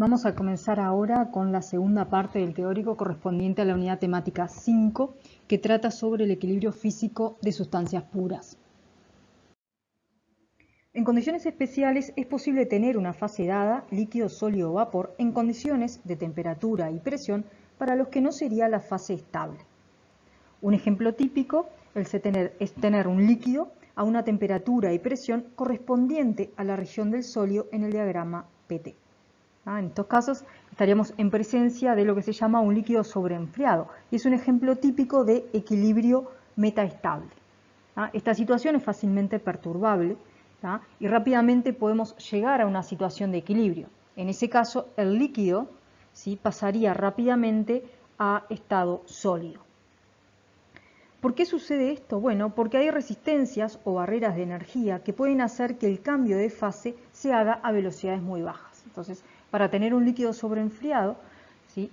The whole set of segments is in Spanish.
Vamos a comenzar ahora con la segunda parte del teórico correspondiente a la unidad temática 5, que trata sobre el equilibrio físico de sustancias puras. En condiciones especiales es posible tener una fase dada, líquido, sólido o vapor, en condiciones de temperatura y presión para los que no sería la fase estable. Un ejemplo típico es tener un líquido a una temperatura y presión correspondiente a la región del sólido en el diagrama PT. En estos casos estaríamos en presencia de lo que se llama un líquido sobreenfriado y es un ejemplo típico de equilibrio metaestable. Esta situación es fácilmente perturbable y rápidamente podemos llegar a una situación de equilibrio. En ese caso el líquido pasaría rápidamente a estado sólido. ¿Por qué sucede esto? Bueno, porque hay resistencias o barreras de energía que pueden hacer que el cambio de fase se haga a velocidades muy bajas. Entonces, para tener un líquido sobreenfriado,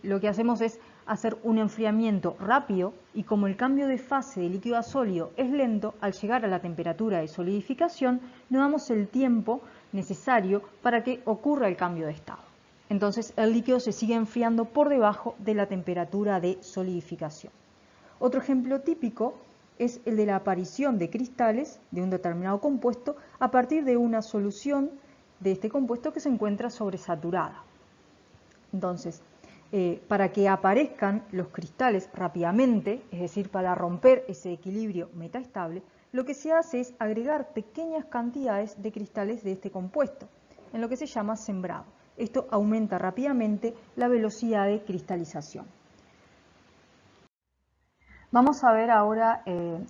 lo que hacemos es hacer un enfriamiento rápido y como el cambio de fase de líquido a sólido es lento, al llegar a la temperatura de solidificación no damos el tiempo necesario para que ocurra el cambio de estado. Entonces, el líquido se sigue enfriando por debajo de la temperatura de solidificación. Otro ejemplo típico es el de la aparición de cristales de un determinado compuesto a partir de una solución de este compuesto que se encuentra sobresaturada. Entonces, para que aparezcan los cristales rápidamente, es decir, para romper ese equilibrio metaestable, lo que se hace es agregar pequeñas cantidades de cristales de este compuesto, en lo que se llama sembrado. Esto aumenta rápidamente la velocidad de cristalización. Vamos a ver ahora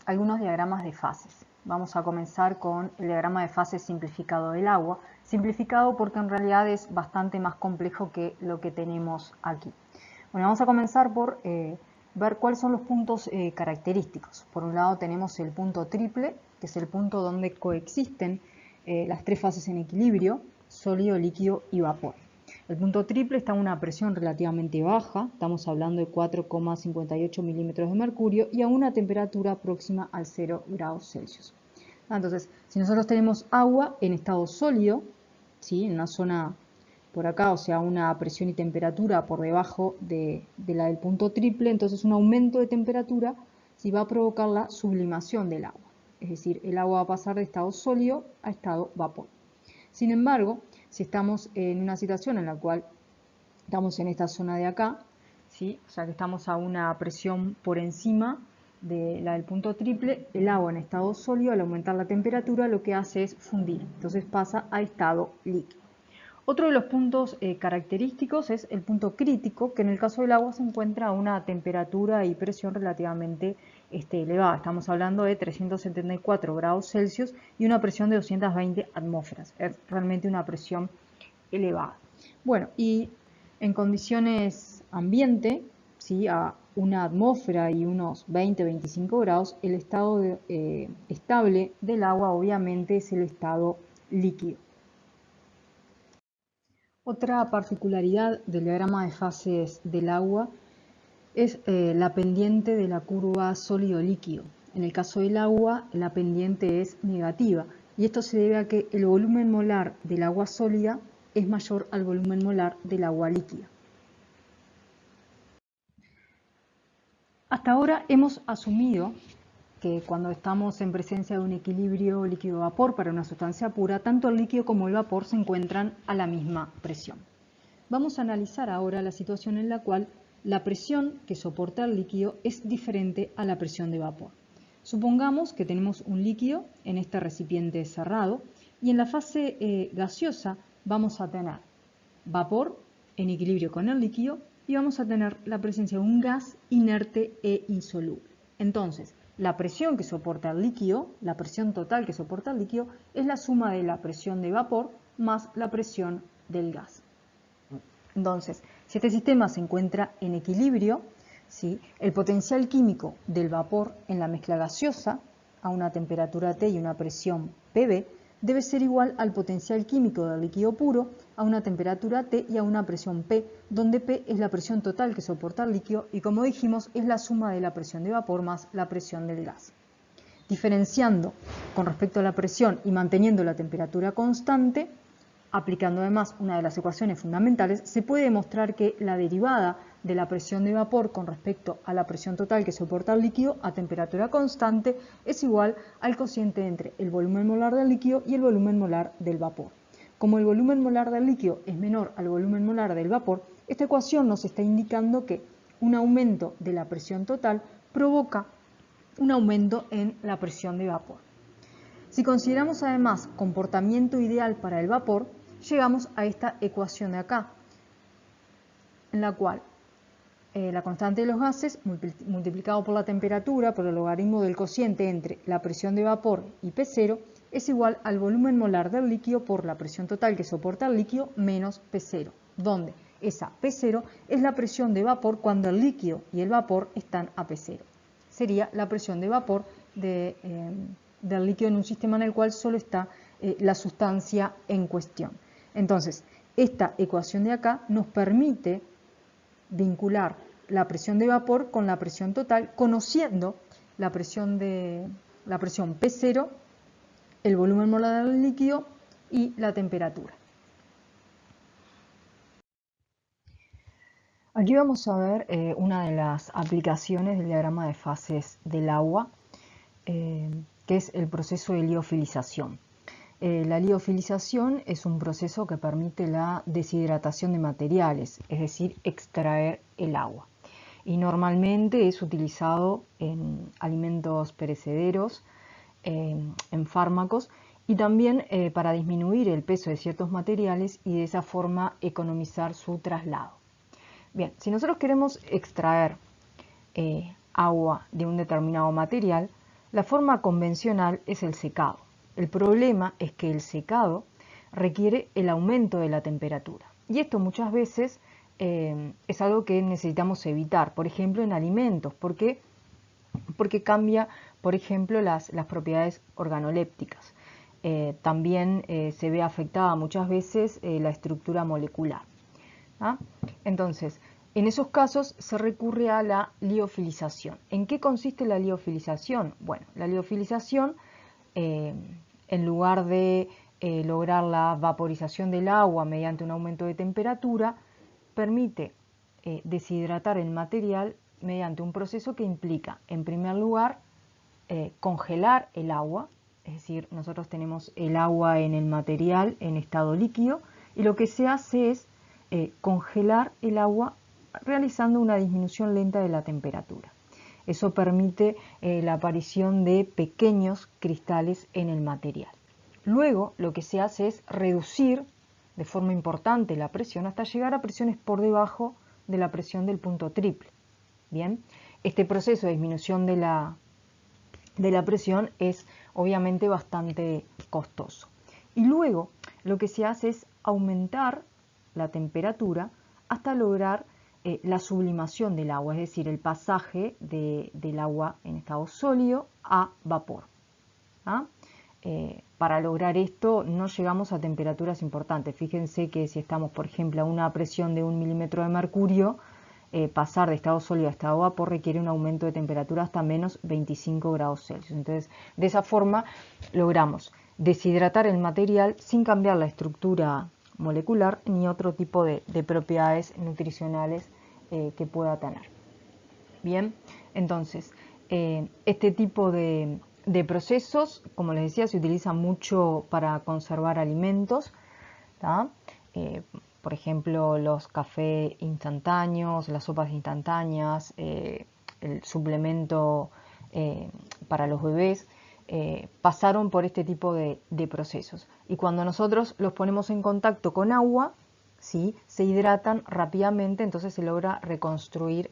algunos diagramas de fases. Vamos a comenzar con el diagrama de fases simplificado del agua, simplificado porque en realidad es bastante más complejo que lo que tenemos aquí. Bueno, vamos a comenzar por ver cuáles son los puntos característicos. Por un lado tenemos el punto triple, que es el punto donde coexisten las tres fases en equilibrio, sólido, líquido y vapor. El punto triple está a una presión relativamente baja, estamos hablando de 4,58 milímetros de mercurio y a una temperatura próxima al 0 grados Celsius. Entonces, si nosotros tenemos agua en estado sólido, en una zona por acá, o sea, una presión y temperatura por debajo de la del punto triple, entonces un aumento de temperatura va a provocar la sublimación del agua. Es decir, el agua va a pasar de estado sólido a estado vapor. Sin embargo, si estamos en una situación en la cual estamos en esta zona de acá, o sea que estamos a una presión por encima de la del punto triple, el agua en estado sólido al aumentar la temperatura lo que hace es fundir, entonces pasa a estado líquido. Otro de los puntos característicos es el punto crítico, que en el caso del agua se encuentra a una temperatura y presión relativamente elevada. Estamos hablando de 374 grados Celsius y una presión de 220 atmósferas. Es realmente una presión elevada. Bueno, y en condiciones ambiente, a una atmósfera y unos 20-25 grados, el estado estable del agua obviamente es el estado líquido. Otra particularidad del diagrama de fases del agua es la pendiente de la curva sólido-líquido. En el caso del agua, la pendiente es negativa y esto se debe a que el volumen molar del agua sólida es mayor al volumen molar del agua líquida. Hasta ahora hemos asumido que cuando estamos en presencia de un equilibrio líquido-vapor para una sustancia pura, tanto el líquido como el vapor se encuentran a la misma presión. Vamos a analizar ahora la situación en la cual la presión que soporta el líquido es diferente a la presión de vapor. Supongamos que tenemos un líquido en este recipiente cerrado y en la fase gaseosa vamos a tener vapor en equilibrio con el líquido y vamos a tener la presencia de un gas inerte e insoluble. Entonces, la presión que soporta el líquido, la presión total que soporta el líquido, es la suma de la presión de vapor más la presión del gas. Entonces, si este sistema se encuentra en equilibrio, el potencial químico del vapor en la mezcla gaseosa a una temperatura T y una presión PV debe ser igual al potencial químico del líquido puro a una temperatura T y a una presión P, donde P es la presión total que soporta el líquido y, como dijimos, es la suma de la presión de vapor más la presión del gas. Diferenciando con respecto a la presión y manteniendo la temperatura constante, Aplicando además una de las ecuaciones fundamentales, se puede demostrar que la derivada de la presión de vapor con respecto a la presión total que soporta el líquido a temperatura constante es igual al cociente entre el volumen molar del líquido y el volumen molar del vapor. Como el volumen molar del líquido es menor al volumen molar del vapor, esta ecuación nos está indicando que un aumento de la presión total provoca un aumento en la presión de vapor. Si consideramos además comportamiento ideal para el vapor, llegamos a esta ecuación de acá, en la cual la constante de los gases multiplicado por la temperatura por el logaritmo del cociente entre la presión de vapor y P0 es igual al volumen molar del líquido por la presión total que soporta el líquido menos P0, donde esa P0 es la presión de vapor cuando el líquido y el vapor están a P0. Sería la presión de vapor del líquido en un sistema en el cual solo está la sustancia en cuestión. Entonces, esta ecuación de acá nos permite vincular la presión de vapor con la presión total, conociendo la presión P0, el volumen molar del líquido y la temperatura. Aquí vamos a ver una de las aplicaciones del diagrama de fases del agua, que es el proceso de liofilización. La liofilización es un proceso que permite la deshidratación de materiales, es decir, extraer el agua. Y normalmente es utilizado en alimentos perecederos, en fármacos y también para disminuir el peso de ciertos materiales y de esa forma economizar su traslado. Bien, si nosotros queremos extraer agua de un determinado material, la forma convencional es el secado. El problema es que el secado requiere el aumento de la temperatura. Y esto muchas veces es algo que necesitamos evitar, por ejemplo en alimentos, porque cambia, por ejemplo, las propiedades organolépticas. También se ve afectada muchas veces la estructura molecular. ¿Ah? Entonces, en esos casos se recurre a la liofilización. ¿En qué consiste la liofilización? Bueno, la liofilización, en lugar de lograr la vaporización del agua mediante un aumento de temperatura, permite deshidratar el material mediante un proceso que implica, en primer lugar, congelar el agua, es decir, nosotros tenemos el agua en el material en estado líquido y lo que se hace es congelar el agua realizando una disminución lenta de la temperatura. Eso permite la aparición de pequeños cristales en el material. Luego lo que se hace es reducir de forma importante la presión hasta llegar a presiones por debajo de la presión del punto triple. Bien, este proceso de disminución de la presión es obviamente bastante costoso. Y luego lo que se hace es aumentar la temperatura hasta lograr la sublimación del agua, es decir, el pasaje del agua en estado sólido a vapor. ¿Ah? Para lograr esto no llegamos a temperaturas importantes. Fíjense que si estamos, por ejemplo, a una presión de 1 milímetro de mercurio, pasar de estado sólido a estado vapor requiere un aumento de temperatura hasta menos 25 grados Celsius. Entonces, de esa forma logramos deshidratar el material sin cambiar la estructura molecular ni otro tipo de propiedades nutricionales que pueda tener. Bien, entonces, este tipo de procesos, como les decía, se utiliza mucho para conservar alimentos, por ejemplo, los cafés instantáneos, las sopas instantáneas, el suplemento para los bebés, pasaron por este tipo de procesos. Y cuando nosotros los ponemos en contacto con agua, ¿sí?, se hidratan rápidamente, entonces se logra reconstruir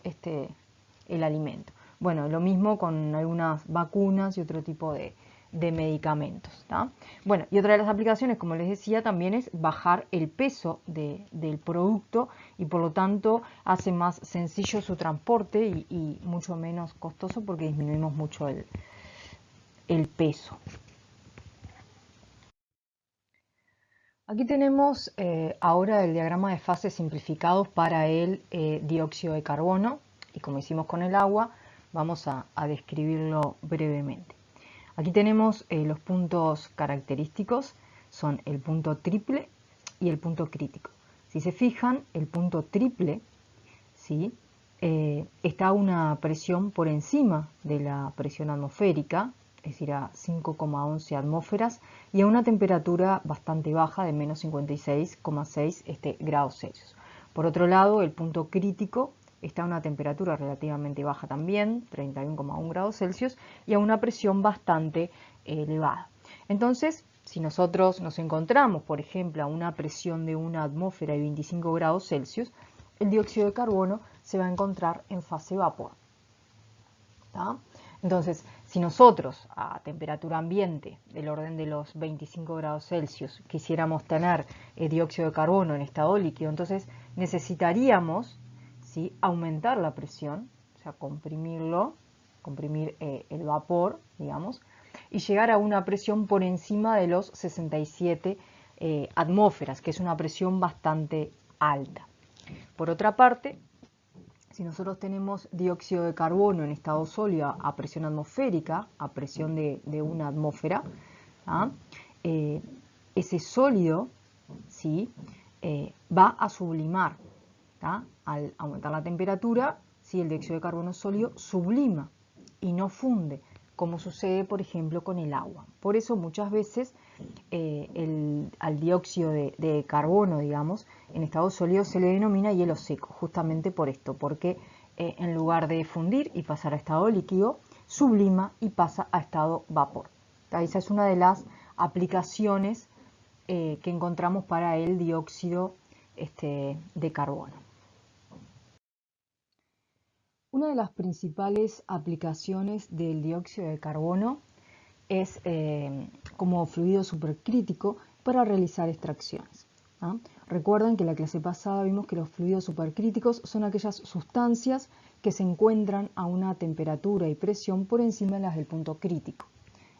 el alimento. Bueno, lo mismo con algunas vacunas y otro tipo de medicamentos. ¿Tá? Bueno, y otra de las aplicaciones, como les decía, también es bajar el peso del producto y por lo tanto hace más sencillo su transporte y mucho menos costoso porque disminuimos mucho el peso. Aquí tenemos ahora el diagrama de fases simplificados para el dióxido de carbono y como hicimos con el agua, vamos a describirlo brevemente. Aquí tenemos los puntos característicos, son el punto triple, y el punto crítico. Si se fijan, el punto triple, ¿sí? Está a una presión por encima de la presión atmosférica, es decir, a 5,11 atmósferas, y a una temperatura bastante baja de menos 56,6 grados Celsius. Por otro lado, el punto crítico está a una temperatura relativamente baja también, 31,1 grados Celsius, y a una presión bastante elevada. Entonces, si nosotros nos encontramos, por ejemplo, a una presión de una atmósfera de 25 grados Celsius, el dióxido de carbono se va a encontrar en fase vapor. ¿Tá? Entonces, si nosotros a temperatura ambiente del orden de los 25 grados Celsius quisiéramos tener dióxido de carbono en estado líquido, entonces necesitaríamos, ¿sí?, aumentar la presión, o sea, comprimir el vapor, digamos, y llegar a una presión por encima de los 67 atmósferas, que es una presión bastante alta. Por otra parte, si nosotros tenemos dióxido de carbono en estado sólido a presión atmosférica, a presión de una atmósfera, ese sólido, ¿sí?, va a sublimar. Al aumentar la temperatura, ¿sí?, el dióxido de carbono sólido sublima y no funde, como sucede, por ejemplo, con el agua. Por eso muchas veces al dióxido de carbono, digamos, en estado sólido se le denomina hielo seco, justamente por esto, porque en lugar de fundir y pasar a estado líquido, sublima y pasa a estado vapor. Esa es una de las aplicaciones que encontramos para el dióxido de carbono. Una de las principales aplicaciones del dióxido de carbono es como fluido supercrítico para realizar extracciones. Recuerden que en la clase pasada vimos que los fluidos supercríticos son aquellas sustancias que se encuentran a una temperatura y presión por encima de las del punto crítico.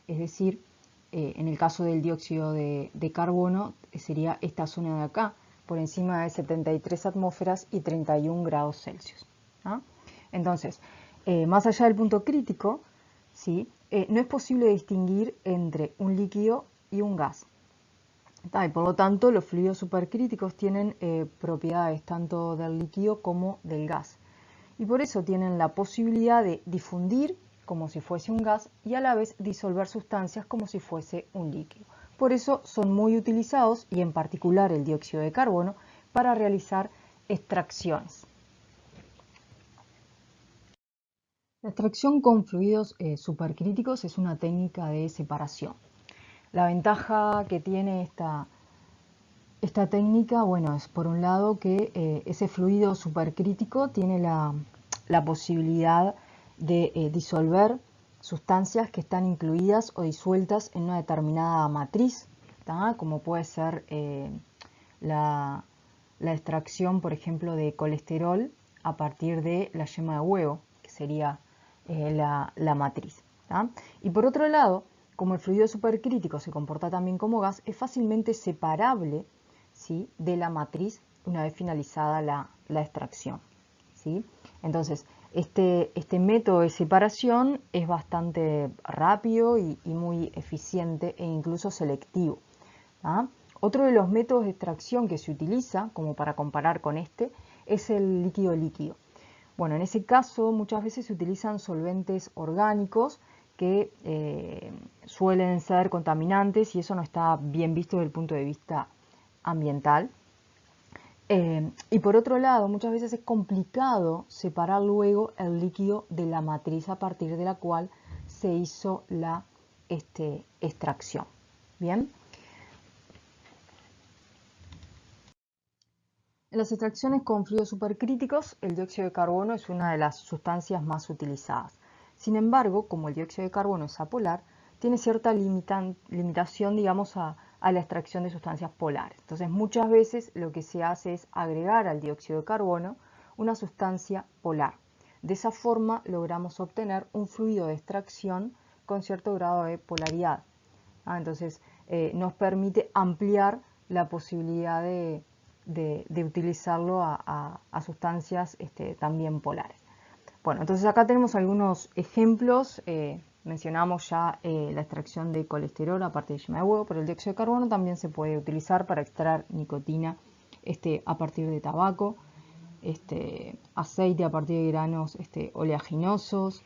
Es decir, en el caso del dióxido de carbono sería esta zona de acá, por encima de 73 atmósferas y 31 grados Celsius. Entonces, más allá del punto crítico, ¿sí?, no es posible distinguir entre un líquido y un gas. Y por lo tanto, los fluidos supercríticos tienen propiedades tanto del líquido como del gas. Y por eso tienen la posibilidad de difundir como si fuese un gas y a la vez disolver sustancias como si fuese un líquido. Por eso son muy utilizados, y en particular el dióxido de carbono, para realizar extracciones. La extracción con fluidos supercríticos es una técnica de separación. La ventaja que tiene esta técnica, bueno, es por un lado que ese fluido supercrítico tiene la posibilidad de disolver sustancias que están incluidas o disueltas en una determinada matriz, como puede ser la extracción, por ejemplo, de colesterol a partir de la yema de huevo, que sería la matriz. Y por otro lado, como el fluido supercrítico se comporta también como gas, es fácilmente separable, ¿sí?, de la matriz una vez finalizada la extracción, ¿sí? Entonces, este método de separación es bastante rápido y muy eficiente e incluso selectivo. Otro de los métodos de extracción que se utiliza, como para comparar con es el líquido-líquido. Bueno, en ese caso muchas veces se utilizan solventes orgánicos que suelen ser contaminantes y eso no está bien visto desde el punto de vista ambiental. Y por otro lado, muchas veces es complicado separar luego el líquido de la matriz a partir de la cual se hizo la extracción. Bien. En las extracciones con fluidos supercríticos, el dióxido de carbono es una de las sustancias más utilizadas. Sin embargo, como el dióxido de carbono es apolar, tiene cierta limitación, digamos, a la extracción de sustancias polares. Entonces, muchas veces lo que se hace es agregar al dióxido de carbono una sustancia polar. De esa forma logramos obtener un fluido de extracción con cierto grado de polaridad. Entonces, nos permite ampliar la posibilidad de utilizarlo a sustancias también polares. Bueno, entonces acá tenemos algunos ejemplos mencionamos ya la extracción de colesterol a partir de yema de huevo, pero el dióxido de carbono también se puede utilizar para extraer nicotina a partir de tabaco, aceite a partir de granos oleaginosos,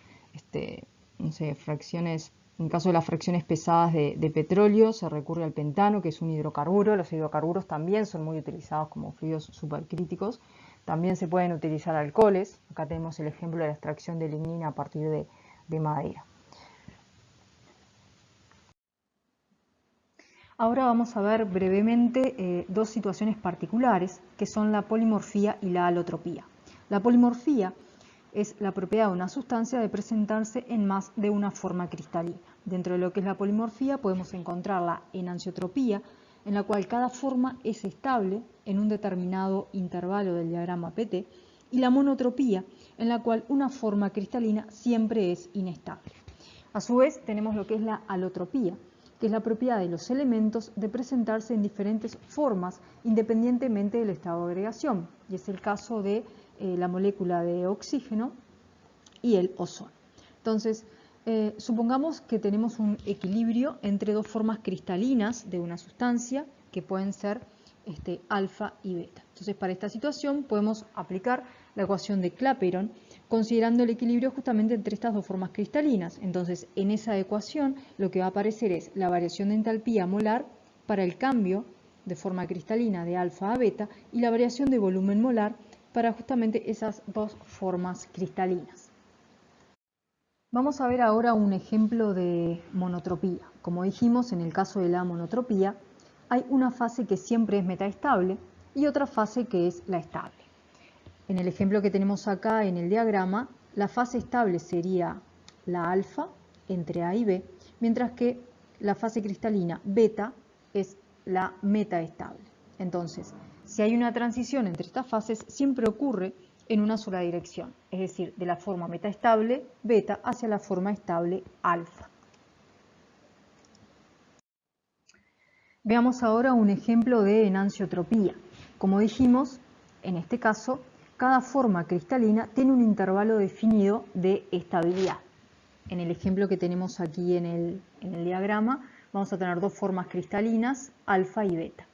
no sé, fracciones, en el caso de las fracciones pesadas de petróleo se recurre al pentano, que es un hidrocarburo. Los hidrocarburos también son muy utilizados como fluidos supercríticos. También se pueden utilizar alcoholes. Acá tenemos el ejemplo de la extracción de lignina a partir de madera. Ahora vamos a ver brevemente dos situaciones particulares, que son la polimorfía y la alotropía. La polimorfía es la propiedad de una sustancia de presentarse en más de una forma cristalina. Dentro de lo que es la polimorfía podemos encontrar la enantiotropía, en la cual cada forma es estable en un determinado intervalo del diagrama PT, y la monotropía, en la cual una forma cristalina siempre es inestable. A su vez tenemos lo que es la alotropía, que es la propiedad de los elementos de presentarse en diferentes formas independientemente del estado de agregación, y es el caso de la molécula de oxígeno y el ozono. Entonces, supongamos que tenemos un equilibrio entre dos formas cristalinas de una sustancia que pueden ser alfa y beta. Entonces, para esta situación podemos aplicar la ecuación de Clapeyron considerando el equilibrio justamente entre estas dos formas cristalinas. Entonces, en esa ecuación lo que va a aparecer es la variación de entalpía molar para el cambio de forma cristalina de alfa a beta y la variación de volumen molar para justamente esas dos formas cristalinas. Vamos a ver ahora un ejemplo de monotropía. Como dijimos, en el caso de la monotropía, hay una fase que siempre es metaestable y otra fase que es la estable. En el ejemplo que tenemos acá en el diagrama, la fase estable sería la alfa entre A y B, mientras que la fase cristalina beta es la metaestable. Entonces, si hay una transición entre estas fases, siempre ocurre en una sola dirección, es decir, de la forma metaestable beta hacia la forma estable alfa. Veamos ahora un ejemplo de enantiotropía. Como dijimos, en este caso, cada forma cristalina tiene un intervalo definido de estabilidad. En el ejemplo que tenemos aquí en el diagrama, vamos a tener dos formas cristalinas, alfa y beta.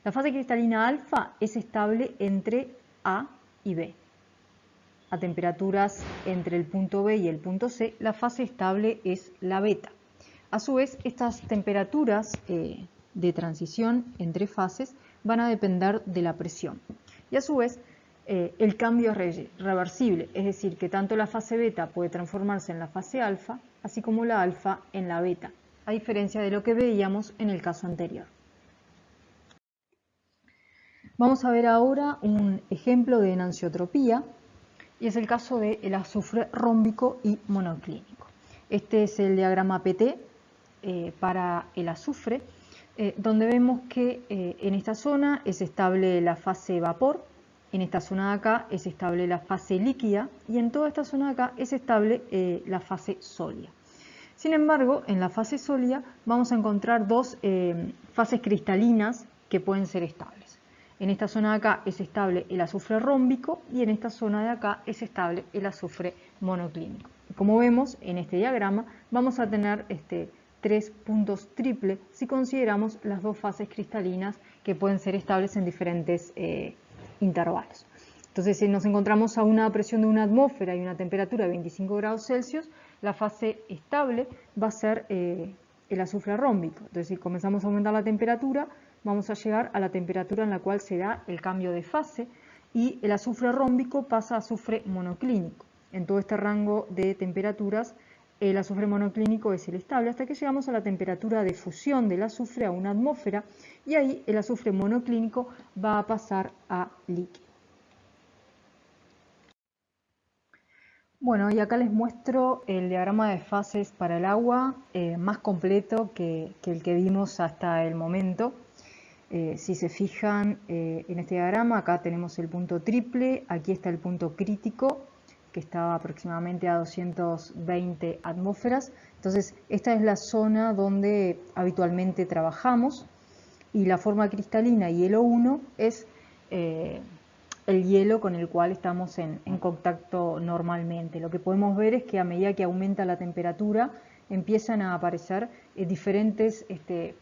La fase cristalina alfa es estable entre A y B. A temperaturas entre el punto B y el punto C, la fase estable es la beta. A su vez, estas temperaturas de transición entre fases van a depender de la presión. Y a su vez, el cambio es reversible, es decir, que tanto la fase beta puede transformarse en la fase alfa, así como la alfa en la beta, a diferencia de lo que veíamos en el caso anterior. Vamos a ver ahora un ejemplo de enantiotropía, y es el caso del azufre rómbico y monoclínico. Este es el diagrama PT para el azufre, donde vemos que en esta zona es estable la fase vapor, en esta zona de acá es estable la fase líquida y en toda esta zona de acá es estable la fase sólida. Sin embargo, en la fase sólida vamos a encontrar dos fases cristalinas que pueden ser estables. En esta zona de acá es estable el azufre rómbico y en esta zona de acá es estable el azufre monoclínico. Como vemos en este diagrama vamos a tener tres puntos triple si consideramos las dos fases cristalinas que pueden ser estables en diferentes intervalos. Entonces, si nos encontramos a una presión de una atmósfera y una temperatura de 25 grados Celsius, la fase estable va a ser el azufre rómbico. Entonces, si comenzamos a aumentar la temperatura, vamos a llegar a la temperatura en la cual se da el cambio de fase y el azufre rómbico pasa a azufre monoclínico. En todo este rango de temperaturas, el azufre monoclínico es el estable hasta que llegamos a la temperatura de fusión del azufre a una atmósfera y ahí el azufre monoclínico va a pasar a líquido. Bueno, y acá les muestro el diagrama de fases para el agua más completo que el que vimos hasta el momento. Si se fijan en este diagrama, acá tenemos el punto triple, aquí está el punto crítico, que está aproximadamente a 220 atmósferas. Entonces, esta es la zona donde habitualmente trabajamos y la forma cristalina hielo 1 es el hielo con el cual estamos en contacto normalmente. Lo que podemos ver es que a medida que aumenta la temperatura, empiezan a aparecer diferentes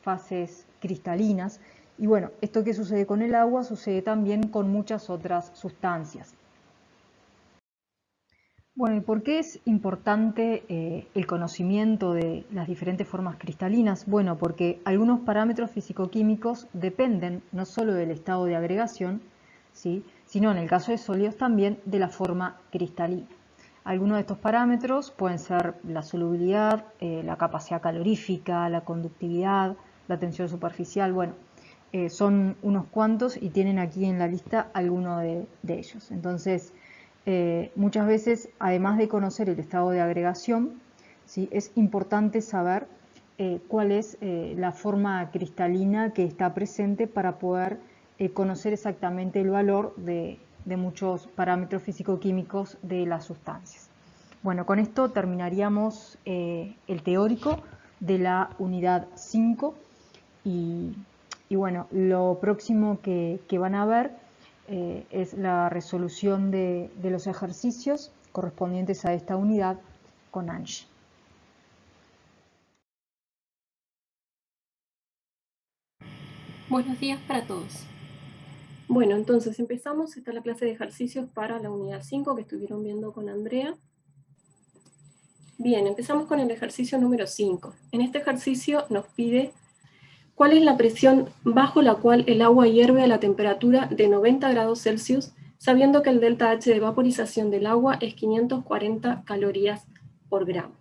fases cristalinas. Y bueno, esto que sucede con el agua sucede también con muchas otras sustancias. Bueno, ¿y por qué es importante el conocimiento de las diferentes formas cristalinas? Bueno, porque algunos parámetros físico-químicos dependen no solo del estado de agregación, ¿sí?, sino en el caso de sólidos también de la forma cristalina. Algunos de estos parámetros pueden ser la solubilidad, la capacidad calorífica, la conductividad, la tensión superficial. Bueno, son unos cuantos y tienen aquí en la lista algunos de ellos. Entonces, muchas veces, además de conocer el estado de agregación, ¿sí?, es importante saber cuál es la forma cristalina que está presente para poder conocer exactamente el valor de muchos parámetros físico-químicos de las sustancias. Bueno, con esto terminaríamos el teórico de la unidad 5 y bueno, lo próximo que van a ver es la resolución de los ejercicios correspondientes a esta unidad con Angie. Buenos días para todos. Bueno, entonces empezamos. Esta es la clase de ejercicios para la unidad 5 que estuvieron viendo con Andrea. Bien, empezamos con el ejercicio número 5. En este ejercicio nos pide cuál es la presión bajo la cual el agua hierve a la temperatura de 90 grados Celsius, sabiendo que el delta H de vaporización del agua es 540 calorías por gramo.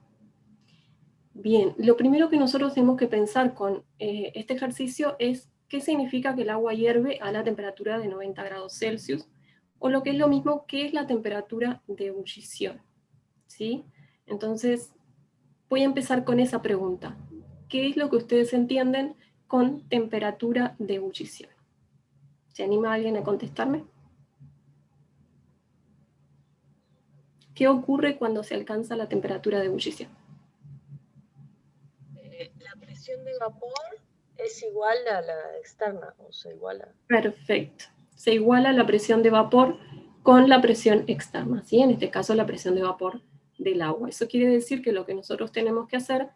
Bien, lo primero que nosotros tenemos que pensar con este ejercicio es qué significa que el agua hierve a la temperatura de 90 grados Celsius, o lo que es lo mismo, qué es la temperatura de ebullición, ¿sí? Entonces, voy a empezar con esa pregunta. ¿Qué es lo que ustedes entienden con temperatura de ebullición? ¿Se anima alguien a contestarme? ¿Qué ocurre cuando se alcanza la temperatura de ebullición? La presión de vapor es igual a la externa, o sea, igual a... Perfecto. Se iguala la presión de vapor con la presión externa, ¿sí? En este caso la presión de vapor del agua. Eso quiere decir que lo que nosotros tenemos que hacer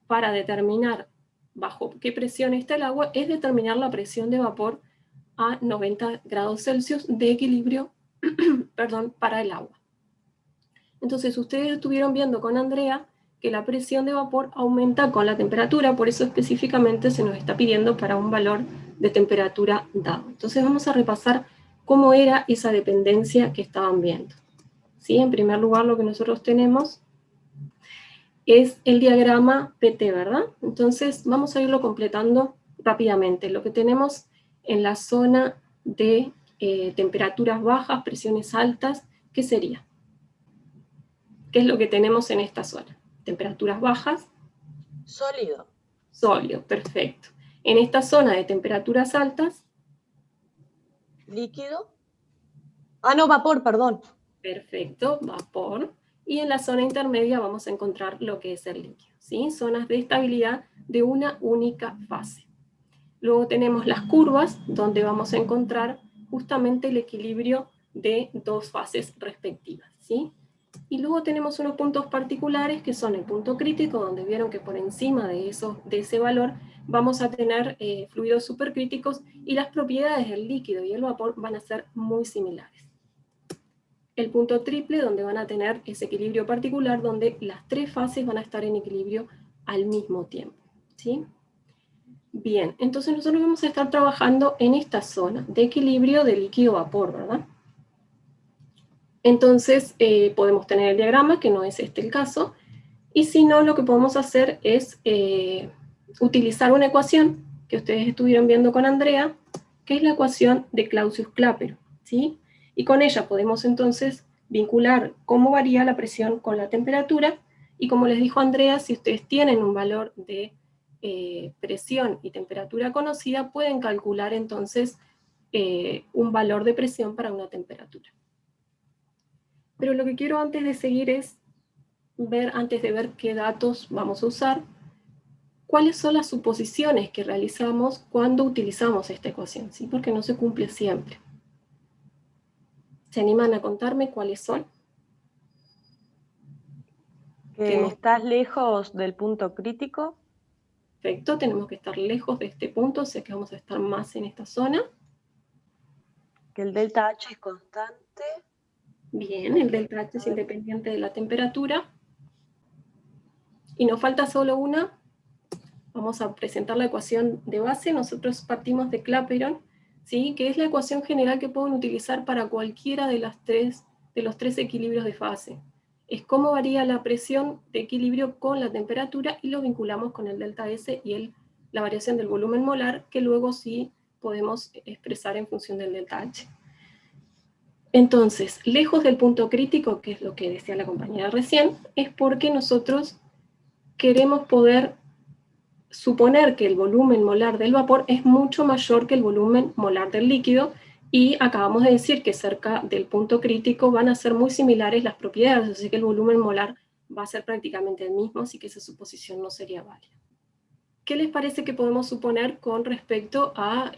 para determinar bajo qué presión está el agua es determinar la presión de vapor a 90 grados Celsius de equilibrio perdón, para el agua. Entonces ustedes estuvieron viendo con Andrea que la presión de vapor aumenta con la temperatura, por eso específicamente se nos está pidiendo para un valor de temperatura dado. Entonces vamos a repasar cómo era esa dependencia que estaban viendo. ¿Sí? En primer lugar, lo que nosotros tenemos es el diagrama PT, ¿verdad? Entonces vamos a irlo completando rápidamente. Lo que tenemos en la zona de temperaturas bajas, presiones altas, ¿qué sería? ¿Qué es lo que tenemos en esta zona? Temperaturas bajas. Sólido. Sólido, perfecto. En esta zona de temperaturas altas. Líquido. Ah, no, vapor, perdón. Perfecto, vapor. Y en la zona intermedia vamos a encontrar lo que es el líquido, ¿sí? Zonas de estabilidad de una única fase. Luego tenemos las curvas, donde vamos a encontrar justamente el equilibrio de dos fases respectivas, ¿sí? Y luego tenemos unos puntos particulares que son el punto crítico, donde vieron que por encima de ese valor vamos a tener fluidos supercríticos y las propiedades del líquido y el vapor van a ser muy similares. El punto triple, donde van a tener ese equilibrio particular, donde las tres fases van a estar en equilibrio al mismo tiempo, ¿sí? Bien, entonces nosotros vamos a estar trabajando en esta zona de equilibrio de líquido-vapor, ¿verdad? Entonces podemos tener el diagrama, que no es este el caso, y si no, lo que podemos hacer es utilizar una ecuación que ustedes estuvieron viendo con Andrea, que es la ecuación de Clausius-Clapeyron, ¿sí? Y con ella podemos entonces vincular cómo varía la presión con la temperatura, y como les dijo Andrea, si ustedes tienen un valor de presión y temperatura conocida, pueden calcular entonces un valor de presión para una temperatura. Pero lo que quiero antes de seguir es ver, antes de ver qué datos vamos a usar, cuáles son las suposiciones que realizamos cuando utilizamos esta ecuación, ¿sí? Porque no se cumple siempre. ¿Se animan a contarme cuáles son? Que estás lejos del punto crítico. Perfecto, tenemos que estar lejos de este punto, o sea que vamos a estar más en esta zona. Que el delta H es constante. Bien, el delta H es independiente de la temperatura. Y nos falta solo una. Vamos a presentar la ecuación de base. Nosotros partimos de Clapeyron, ¿sí? Que es la ecuación general que pueden utilizar para cualquiera de los tres equilibrios de fase. Es cómo varía la presión de equilibrio con la temperatura y lo vinculamos con el delta S y la variación del volumen molar, que luego sí podemos expresar en función del delta H. Entonces, lejos del punto crítico, que es lo que decía la compañera recién, es porque nosotros queremos poder suponer que el volumen molar del vapor es mucho mayor que el volumen molar del líquido, y acabamos de decir que cerca del punto crítico van a ser muy similares las propiedades, así que el volumen molar va a ser prácticamente el mismo, así que esa suposición no sería válida. ¿Qué les parece que podemos suponer con respecto a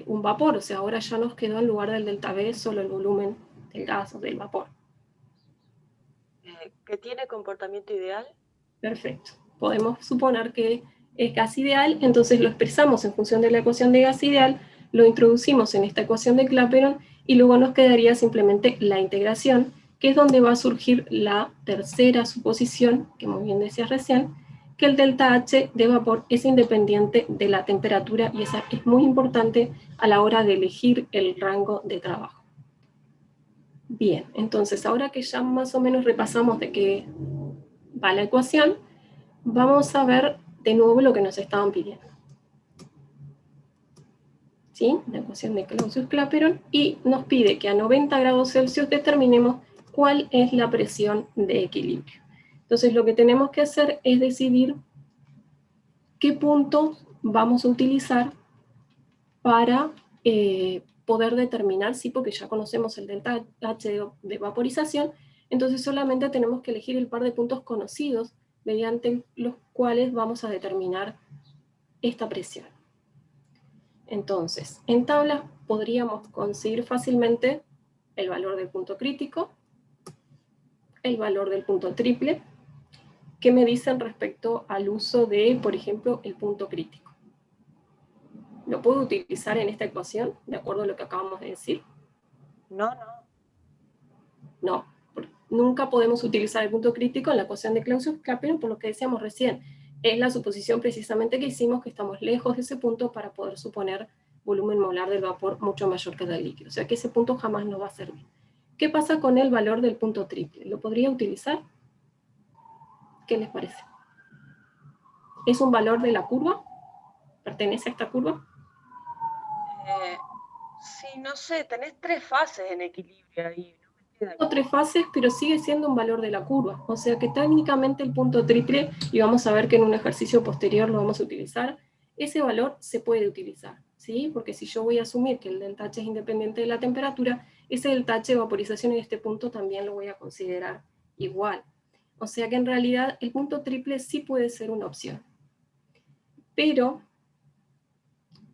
un vapor? O sea, ahora ya nos quedó en lugar del delta V solo el volumen del gas o del vapor. ¿Que tiene comportamiento ideal? Perfecto. Podemos suponer que es gas ideal, entonces lo expresamos en función de la ecuación de gas ideal, lo introducimos en esta ecuación de Clapeyron y luego nos quedaría simplemente la integración, que es donde va a surgir la tercera suposición, que muy bien decías recién, que el delta H de vapor es independiente de la temperatura, y esa es muy importante a la hora de elegir el rango de trabajo. Bien, entonces ahora que ya más o menos repasamos de qué va la ecuación, vamos a ver de nuevo lo que nos estaban pidiendo. ¿Sí? La ecuación de Clausius-Clapeyron, y nos pide que a 90 grados Celsius determinemos cuál es la presión de equilibrio. Entonces lo que tenemos que hacer es decidir qué puntos vamos a utilizar para poder determinar, sí, porque ya conocemos el delta H de vaporización, entonces solamente tenemos que elegir el par de puntos conocidos mediante los cuales vamos a determinar esta presión. Entonces, en tablas podríamos conseguir fácilmente el valor del punto crítico, el valor del punto triple, que me dicen respecto al uso de, por ejemplo, el punto crítico. ¿Lo puedo utilizar en esta ecuación, de acuerdo a lo que acabamos de decir? No, nunca podemos utilizar el punto crítico en la ecuación de Clausius-Clapeyron, por lo que decíamos recién. Es la suposición precisamente que hicimos, que estamos lejos de ese punto para poder suponer volumen molar del vapor mucho mayor que el del líquido. O sea que ese punto jamás nos va a servir. ¿Qué pasa con el valor del punto triple? ¿Lo podría utilizar? ¿Qué les parece? ¿Es un valor de la curva? ¿Pertenece a esta curva? Sí, no sé, tenés 3 fases en equilibrio ahí. Tengo 3 fases, pero sigue siendo un valor de la curva. O sea que técnicamente el punto triple, y vamos a ver que en un ejercicio posterior lo vamos a utilizar, ese valor se puede utilizar, ¿sí? Porque si yo voy a asumir que el delta H es independiente de la temperatura, ese delta H de vaporización en este punto también lo voy a considerar igual. O sea que en realidad el punto triple sí puede ser una opción. Pero,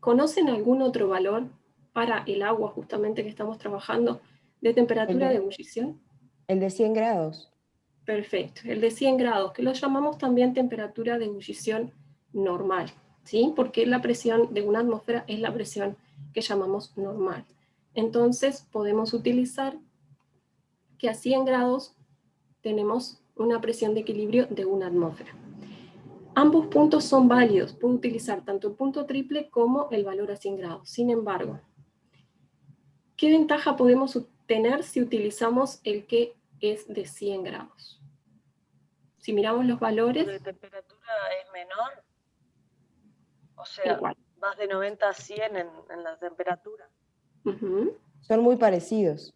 ¿conocen algún otro valor para el agua justamente que estamos trabajando de temperatura de ebullición? El de 100 grados. Perfecto, el de 100 grados, que lo llamamos también temperatura de ebullición normal, ¿sí? Porque la presión de una atmósfera es la presión que llamamos normal. Entonces podemos utilizar que a 100 grados tenemos una presión de equilibrio de una atmósfera. Ambos puntos son válidos, puedo utilizar tanto el punto triple como el valor a 100 grados. Sin embargo, ¿qué ventaja podemos tener si utilizamos el que es de 100 grados? Si miramos los valores... ¿La temperatura es menor? O sea, igual. Más de 90 a 100 en la temperatura. Son muy parecidos.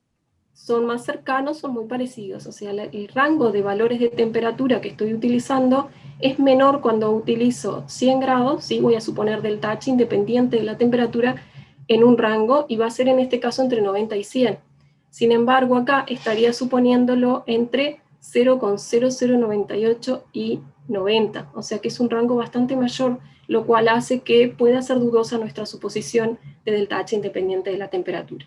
Son más cercanos, son muy parecidos. O sea, el rango de valores de temperatura que estoy utilizando es menor cuando utilizo 100 grados, ¿sí? Voy a suponer delta H independiente de la temperatura en un rango, y va a ser en este caso entre 90 y 100. Sin embargo, acá estaría suponiéndolo entre 0,0098 y 90. O sea que es un rango bastante mayor, lo cual hace que pueda ser dudosa nuestra suposición de delta H independiente de la temperatura.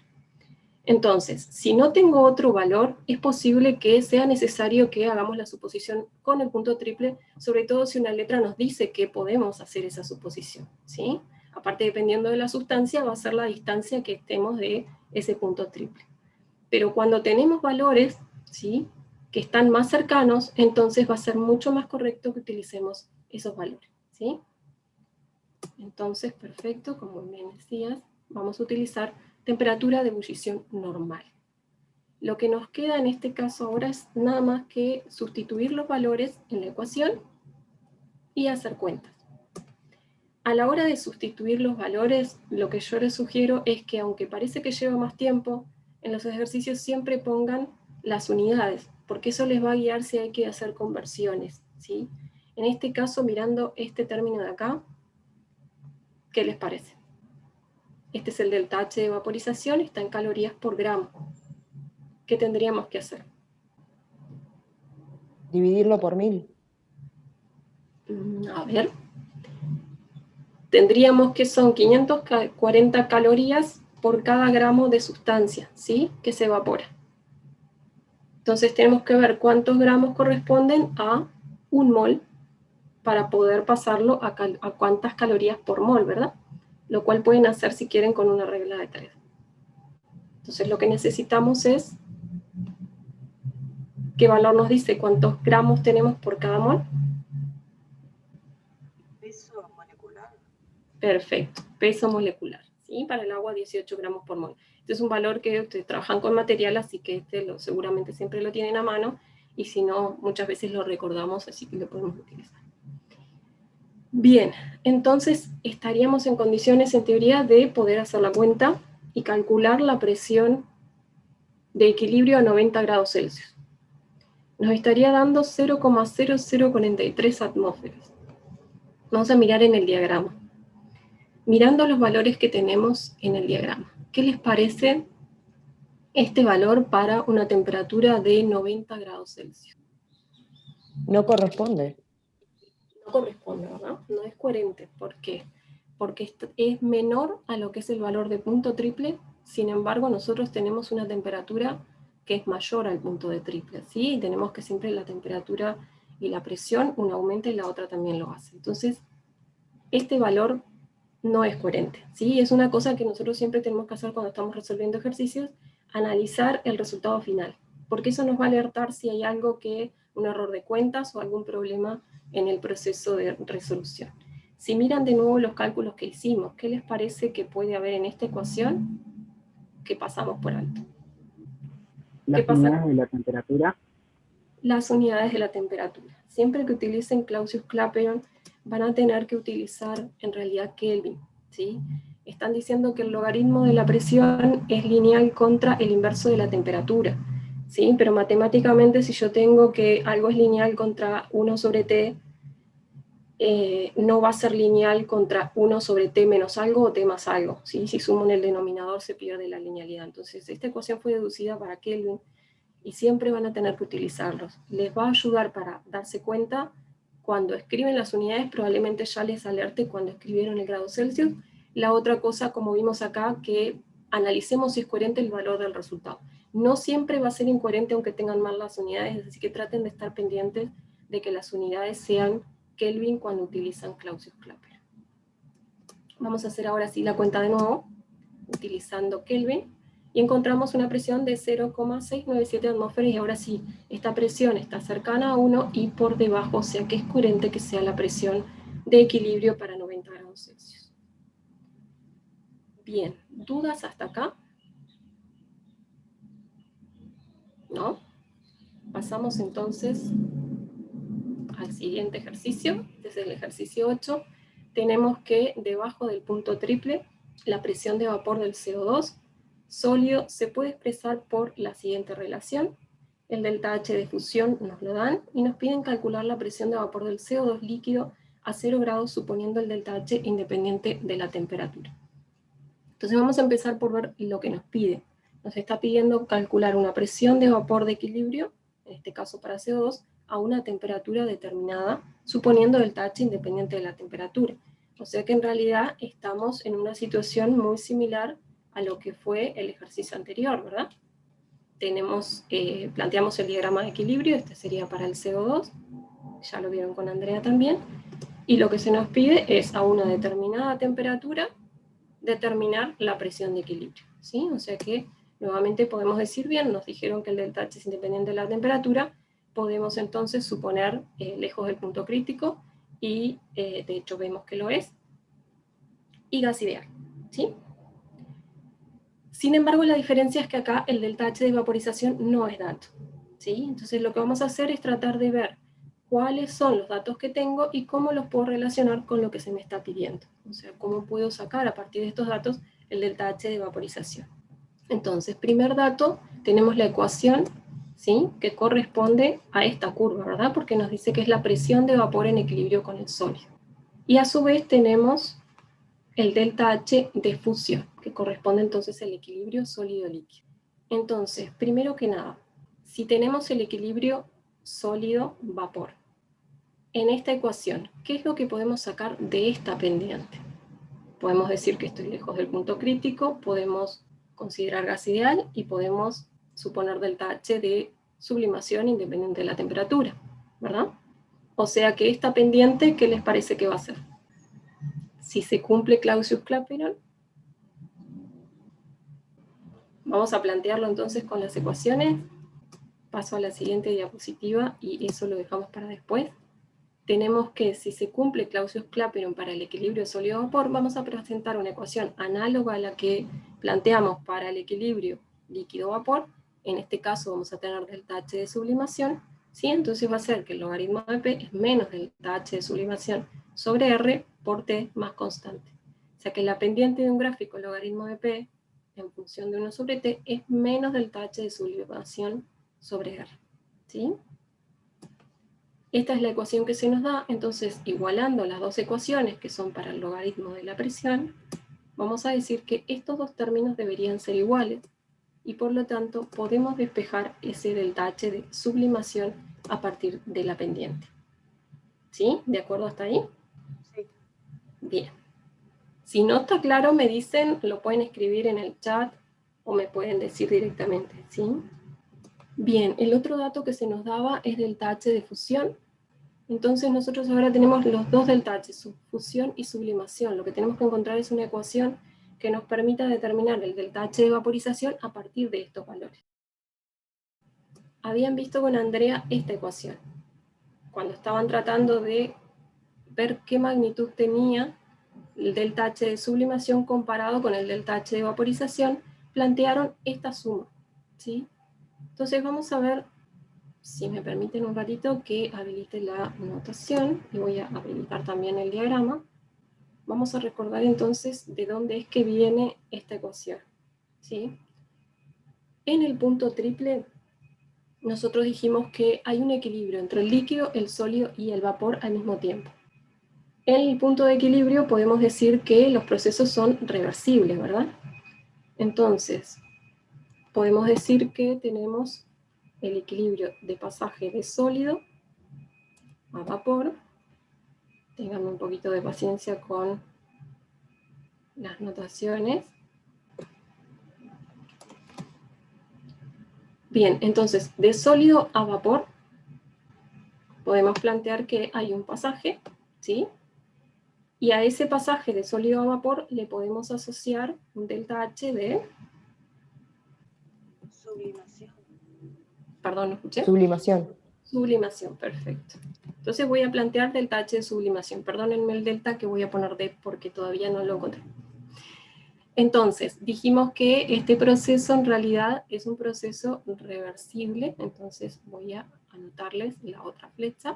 Entonces, si no tengo otro valor, es posible que sea necesario que hagamos la suposición con el punto triple, sobre todo si una letra nos dice que podemos hacer esa suposición, ¿sí? Aparte, dependiendo de la sustancia, va a ser la distancia que estemos de ese punto triple. Pero cuando tenemos valores, ¿sí?, que están más cercanos, entonces va a ser mucho más correcto que utilicemos esos valores, ¿sí? Entonces, perfecto, como bien decías, vamos a utilizar temperatura de ebullición normal. Lo que nos queda en este caso ahora es nada más que sustituir los valores en la ecuación y hacer cuentas. A la hora de sustituir los valores, lo que yo les sugiero es que, aunque parece que lleva más tiempo, en los ejercicios siempre pongan las unidades, porque eso les va a guiar si hay que hacer conversiones, ¿sí? En este caso, mirando este término de acá, ¿qué les parece? Este es el delta H de vaporización, está en calorías por gramo. ¿Qué tendríamos que hacer? Dividirlo por 1000. A ver. Tendríamos que son 540 calorías por cada gramo de sustancia, ¿sí?, que se evapora. Entonces tenemos que ver cuántos gramos corresponden a un mol para poder pasarlo a cuántas calorías por mol, ¿verdad? Lo cual pueden hacer si quieren con una regla de 3. Entonces lo que necesitamos es, ¿qué valor nos dice cuántos gramos tenemos por cada mol? Peso molecular. Perfecto, peso molecular, ¿sí? Para el agua 18 gramos por mol. Este es un valor que ustedes trabajan con material, así que seguramente siempre lo tienen a mano, y si no, muchas veces lo recordamos, así que lo podemos utilizar. Bien, entonces estaríamos en condiciones, en teoría, de poder hacer la cuenta y calcular la presión de equilibrio a 90 grados Celsius. Nos estaría dando 0,0043 atmósferas. Vamos a mirar en el diagrama. Mirando los valores que tenemos en el diagrama, ¿qué les parece este valor para una temperatura de 90 grados Celsius? No corresponde. No corresponde, ¿verdad? No es coherente. ¿Por qué? Porque es menor a lo que es el valor de punto triple, sin embargo nosotros tenemos una temperatura que es mayor al punto de triple, ¿sí? Y tenemos que siempre la temperatura y la presión, una aumenta y la otra también lo hace. Entonces, este valor no es coherente, ¿sí? Es una cosa que nosotros siempre tenemos que hacer cuando estamos resolviendo ejercicios, analizar el resultado final, porque eso nos va a alertar si hay algo un error de cuentas o algún problema en el proceso de resolución. Si miran de nuevo los cálculos que hicimos, ¿qué les parece que puede haber en esta ecuación que pasamos por alto? Las unidades de la temperatura. Las unidades de la temperatura. Siempre que utilicen Clausius-Clapeyron, van a tener que utilizar en realidad Kelvin, ¿sí? Están diciendo que el logaritmo de la presión es lineal contra el inverso de la temperatura, ¿sí? Pero matemáticamente, si yo tengo que algo es lineal contra 1 sobre t, no va a ser lineal contra 1 sobre t menos algo o t más algo, ¿sí? Si sumo en el denominador se pierde la linealidad. Entonces, esta ecuación fue deducida para Kelvin, y siempre van a tener que utilizarlos. Les va a ayudar para darse cuenta cuando escriben las unidades, probablemente ya les alerte cuando escribieron el grado Celsius. La otra cosa, como vimos acá, que analicemos si es coherente el valor del resultado. No siempre va a ser incoherente aunque tengan mal las unidades, así que traten de estar pendientes de que las unidades sean Kelvin cuando utilizan Clausius-Clapeyron. Vamos a hacer ahora sí la cuenta de nuevo, utilizando Kelvin. Y encontramos una presión de 0,697 atmósferas, y ahora sí, esta presión está cercana a 1 y por debajo, o sea que es coherente que sea la presión de equilibrio para 90 grados Celsius. Bien, ¿dudas hasta acá? ¿No? Pasamos entonces al siguiente ejercicio. Desde el ejercicio 8, tenemos que debajo del punto triple, la presión de vapor del CO2 sólido se puede expresar por la siguiente relación. El delta H de fusión nos lo dan y nos piden calcular la presión de vapor del CO2 líquido a 0 grados suponiendo el delta H independiente de la temperatura. Entonces vamos a empezar por ver lo que nos pide. Nos está pidiendo calcular una presión de vapor de equilibrio, en este caso para CO2, a una temperatura determinada, suponiendo delta H independiente de la temperatura. O sea que en realidad estamos en una situación muy similar a lo que fue el ejercicio anterior, ¿verdad? Planteamos el diagrama de equilibrio, este sería para el CO2, ya lo vieron con Andrea también, y lo que se nos pide es a una determinada temperatura determinar la presión de equilibrio, ¿sí? O sea que nuevamente podemos decir bien, nos dijeron que el delta H es independiente de la temperatura, podemos entonces suponer lejos del punto crítico, y de hecho vemos que lo es, y gas ideal, ¿sí? Sin embargo, la diferencia es que acá el delta H de vaporización no es dato, ¿sí? Entonces lo que vamos a hacer es tratar de ver cuáles son los datos que tengo y cómo los puedo relacionar con lo que se me está pidiendo. O sea, cómo puedo sacar a partir de estos datos el delta H de vaporización. Entonces, primer dato, tenemos la ecuación, ¿sí?, que corresponde a esta curva, ¿verdad? Porque nos dice que es la presión de vapor en equilibrio con el sólido. Y a su vez tenemos el delta H de fusión, que corresponde entonces al equilibrio sólido-líquido. Entonces, primero que nada, si tenemos el equilibrio sólido-vapor, en esta ecuación, ¿qué es lo que podemos sacar de esta pendiente? Podemos decir que estoy lejos del punto crítico, podemos considerar gas ideal y podemos suponer delta H de sublimación independiente de la temperatura, ¿verdad? O sea que esta pendiente, ¿qué les parece que va a ser? Si se cumple Clausius-Clapeyron, vamos a plantearlo entonces con las ecuaciones. Paso a la siguiente diapositiva y eso lo dejamos para después. Tenemos que si se cumple Clausius-Clapeyron para el equilibrio sólido-vapor, vamos a presentar una ecuación análoga a la que planteamos para el equilibrio líquido-vapor. En este caso vamos a tener delta H de sublimación, ¿sí? Entonces va a ser que el logaritmo de P es menos delta H de sublimación sobre R por T más constante. O sea que la pendiente de un gráfico logaritmo de P en función de 1 sobre T es menos delta H de sublimación sobre R, ¿sí? Esta es la ecuación que se nos da, entonces igualando las dos ecuaciones que son para el logaritmo de la presión, vamos a decir que estos dos términos deberían ser iguales, y por lo tanto podemos despejar ese delta H de sublimación a partir de la pendiente. ¿Sí? ¿De acuerdo hasta ahí? Sí. Bien. Si no está claro, me dicen, lo pueden escribir en el chat o me pueden decir directamente, ¿sí? Bien, el otro dato que se nos daba es delta H de fusión. Entonces nosotros ahora tenemos los dos delta H, fusión y sublimación. Lo que tenemos que encontrar es una ecuación que nos permita determinar el delta H de vaporización a partir de estos valores. Habían visto con Andrea esta ecuación, cuando estaban tratando de ver qué magnitud tenía el delta H de sublimación comparado con el delta H de vaporización, plantearon esta suma, ¿sí? Entonces vamos a ver, si me permiten un ratito, que habilite la notación, y voy a habilitar también el diagrama. Vamos a recordar entonces de dónde es que viene esta ecuación, ¿sí? En el punto triple, nosotros dijimos que hay un equilibrio entre el líquido, el sólido y el vapor al mismo tiempo. En el punto de equilibrio podemos decir que los procesos son reversibles, ¿verdad? Entonces, podemos decir que tenemos el equilibrio de pasaje de sólido a vapor. Tengan un poquito de paciencia con las notaciones. Bien, entonces, de sólido a vapor, podemos plantear que hay un pasaje, ¿sí? Y a ese pasaje de sólido a vapor le podemos asociar un delta H de... Sublimación. Perdón, ¿no escuché? Sublimación. Sublimación, perfecto. Entonces voy a plantear delta H de sublimación. Perdónenme el delta que voy a poner D porque todavía no lo encontré. Entonces, dijimos que este proceso en realidad es un proceso reversible, entonces voy a anotarles la otra flecha,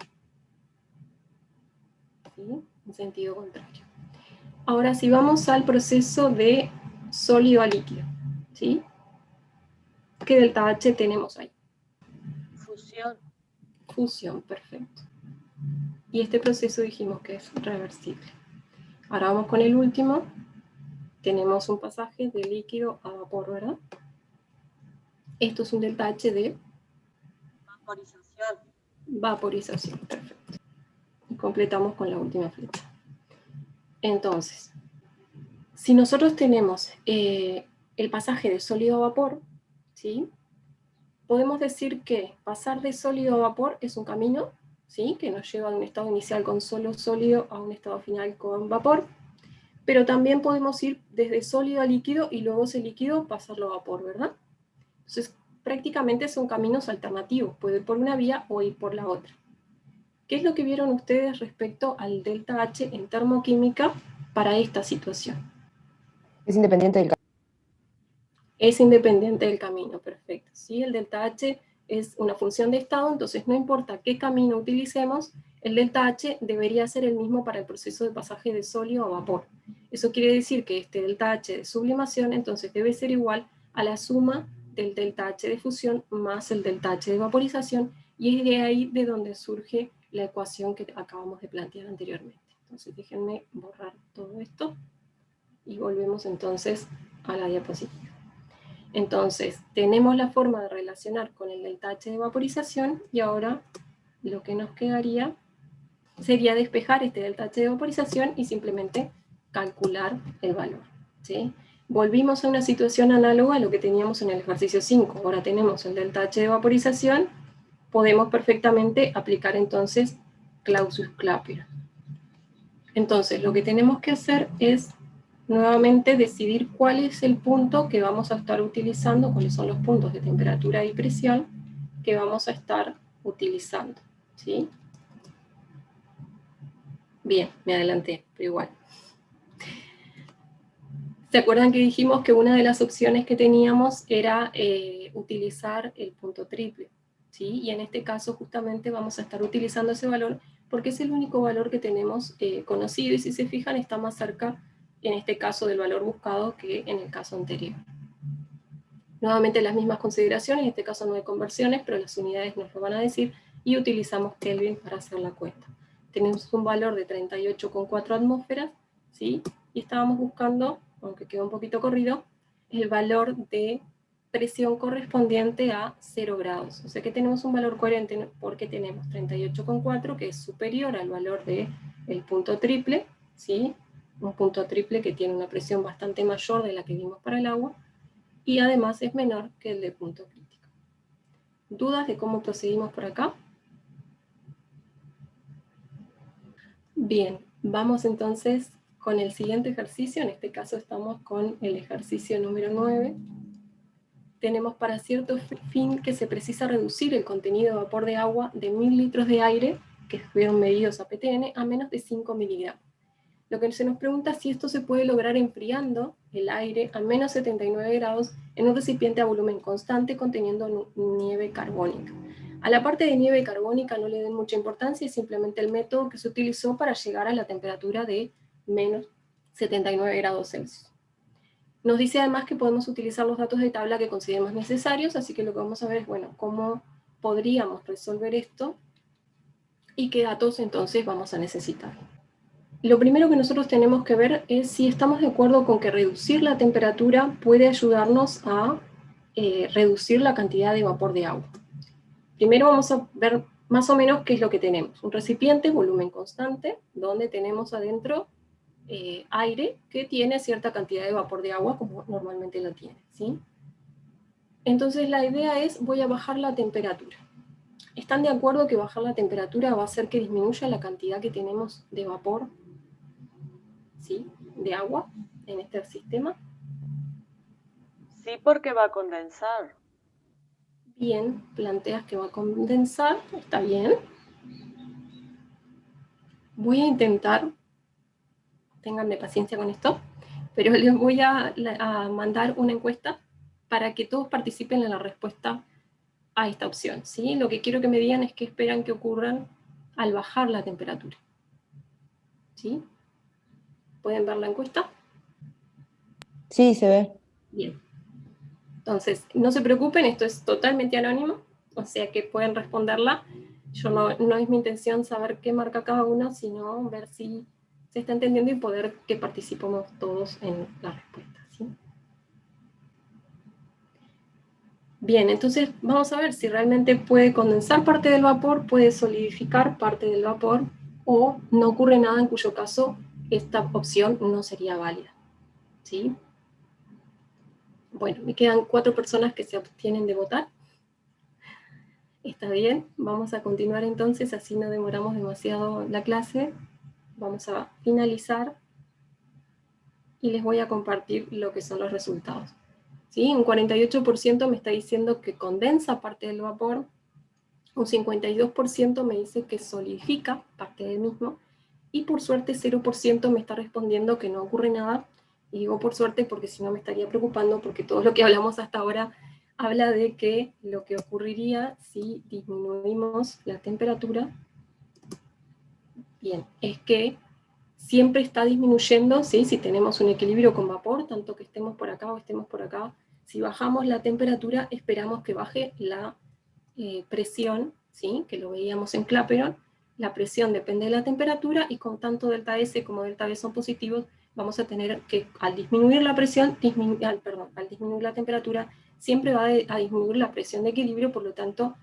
¿sí? En sentido contrario. Ahora, si vamos al proceso de sólido a líquido, ¿sí? ¿Qué delta H tenemos ahí? Fusión. Fusión, perfecto. Y este proceso dijimos que es reversible. Ahora vamos con el último. Tenemos un pasaje de líquido a vapor, ¿verdad? Esto es un delta H de Vaporización. vaporización, perfecto. Y completamos con la última flecha. Entonces, si nosotros tenemos el pasaje de sólido a vapor, ¿sí? Podemos decir que pasar de sólido a vapor es un camino, ¿sí? Que nos lleva de un estado inicial con solo sólido a un estado final con vapor, pero también podemos ir desde sólido a líquido y luego ese líquido pasarlo a vapor, ¿verdad? Entonces, prácticamente son caminos alternativos, puede ir por una vía o ir por la otra. ¿Qué es lo que vieron ustedes respecto al delta H en termoquímica para esta situación? Es independiente del camino. Es independiente del camino, perfecto. ¿Sí? El delta H es una función de estado, entonces no importa qué camino utilicemos, el delta H debería ser el mismo para el proceso de pasaje de sólido a vapor. Eso quiere decir que este delta H de sublimación entonces debe ser igual a la suma del delta H de fusión más el delta H de vaporización, y es de ahí de donde surge la ecuación que acabamos de plantear anteriormente. Entonces déjenme borrar todo esto y volvemos entonces a la diapositiva. Entonces, tenemos la forma de relacionar con el delta H de vaporización, y ahora lo que nos quedaría sería despejar este delta H de vaporización y simplemente calcular el valor, ¿sí? Volvimos a una situación análoga a lo que teníamos en el ejercicio 5. Ahora tenemos el delta H de vaporización, podemos perfectamente aplicar entonces Clausius-Clapeyron. Entonces, lo que tenemos que hacer es nuevamente decidir cuál es el punto que vamos a estar utilizando, cuáles son los puntos de temperatura y presión que vamos a estar utilizando, ¿sí? Bien, me adelanté, pero igual. ¿Se acuerdan que dijimos que una de las opciones que teníamos era utilizar el punto triple? ¿Sí? Y en este caso justamente vamos a estar utilizando ese valor porque es el único valor que tenemos conocido, y si se fijan está más cerca en este caso del valor buscado que en el caso anterior. Nuevamente las mismas consideraciones, en este caso no hay conversiones, pero las unidades nos lo van a decir, y utilizamos Kelvin para hacer la cuenta. Tenemos un valor de 38,4 atmósferas, ¿sí? Y estábamos buscando, aunque quedó un poquito corrido, el valor de presión correspondiente a 0 grados. O sea que tenemos un valor coherente porque tenemos 38,4, que es superior al valor del punto triple, ¿sí? Un punto triple que tiene una presión bastante mayor de la que vimos para el agua, y además es menor que el de punto crítico. ¿Dudas de cómo procedimos por acá? Bien, vamos entonces con el siguiente ejercicio. En este caso estamos con el ejercicio número 9. Tenemos para cierto fin que se precisa reducir el contenido de vapor de agua de 1000 litros de aire, que fueron medidos a ppn, a menos de 5 miligramos. Lo que se nos pregunta es si esto se puede lograr enfriando el aire a menos 79 grados en un recipiente a volumen constante conteniendo nieve carbónica. A la parte de nieve carbónica no le den mucha importancia, es simplemente el método que se utilizó para llegar a la temperatura de menos 79 grados Celsius. Nos dice además que podemos utilizar los datos de tabla que consideremos necesarios, así que lo que vamos a ver es, bueno, cómo podríamos resolver esto y qué datos entonces vamos a necesitar. Lo primero que nosotros tenemos que ver es si estamos de acuerdo con que reducir la temperatura puede ayudarnos a reducir la cantidad de vapor de agua. Primero vamos a ver más o menos qué es lo que tenemos. Un recipiente, volumen constante, donde tenemos adentro aire que tiene cierta cantidad de vapor de agua, como normalmente lo tiene, ¿sí? Entonces la idea es, voy a bajar la temperatura. ¿Están de acuerdo que bajar la temperatura va a hacer que disminuya la cantidad que tenemos de vapor, ¿sí?, de agua en este sistema? Sí, porque va a condensar. Bien, planteas que va a condensar, está bien. Voy a intentar, ténganme paciencia con esto, pero les voy a mandar una encuesta para que todos participen en la respuesta a esta opción, ¿sí? Lo que quiero que me digan es qué esperan que ocurran al bajar la temperatura, ¿sí? ¿Pueden ver la encuesta? Sí, se ve. Bien. Entonces, no se preocupen, esto es totalmente anónimo, o sea que pueden responderla. Yo no es mi intención saber qué marca cada uno, sino ver si se está entendiendo y poder que participemos todos en la respuesta, ¿sí? Bien, entonces vamos a ver si realmente puede condensar parte del vapor, puede solidificar parte del vapor, o no ocurre nada, en cuyo caso esta opción no sería válida, ¿sí? Bueno, me quedan 4 personas que se abstienen de votar. Está bien, vamos a continuar entonces, así no demoramos demasiado la clase. Vamos a finalizar y les voy a compartir lo que son los resultados. ¿Sí? Un 48% me está diciendo que condensa parte del vapor, un 52% me dice que solidifica parte del mismo, y por suerte 0% me está respondiendo que no ocurre nada. Y digo por suerte porque si no me estaría preocupando, porque todo lo que hablamos hasta ahora habla de que lo que ocurriría si disminuimos la temperatura, bien, es que siempre está disminuyendo, ¿sí? Si tenemos un equilibrio con vapor, tanto que estemos por acá o estemos por acá, si bajamos la temperatura, esperamos que baje la presión, ¿sí? Que lo veíamos en Clapeyron. La presión depende de la temperatura, y con tanto delta S como delta V son positivos, vamos a tener que, al disminuir la presión, al disminuir la temperatura, siempre va a disminuir la presión de equilibrio, por lo tanto,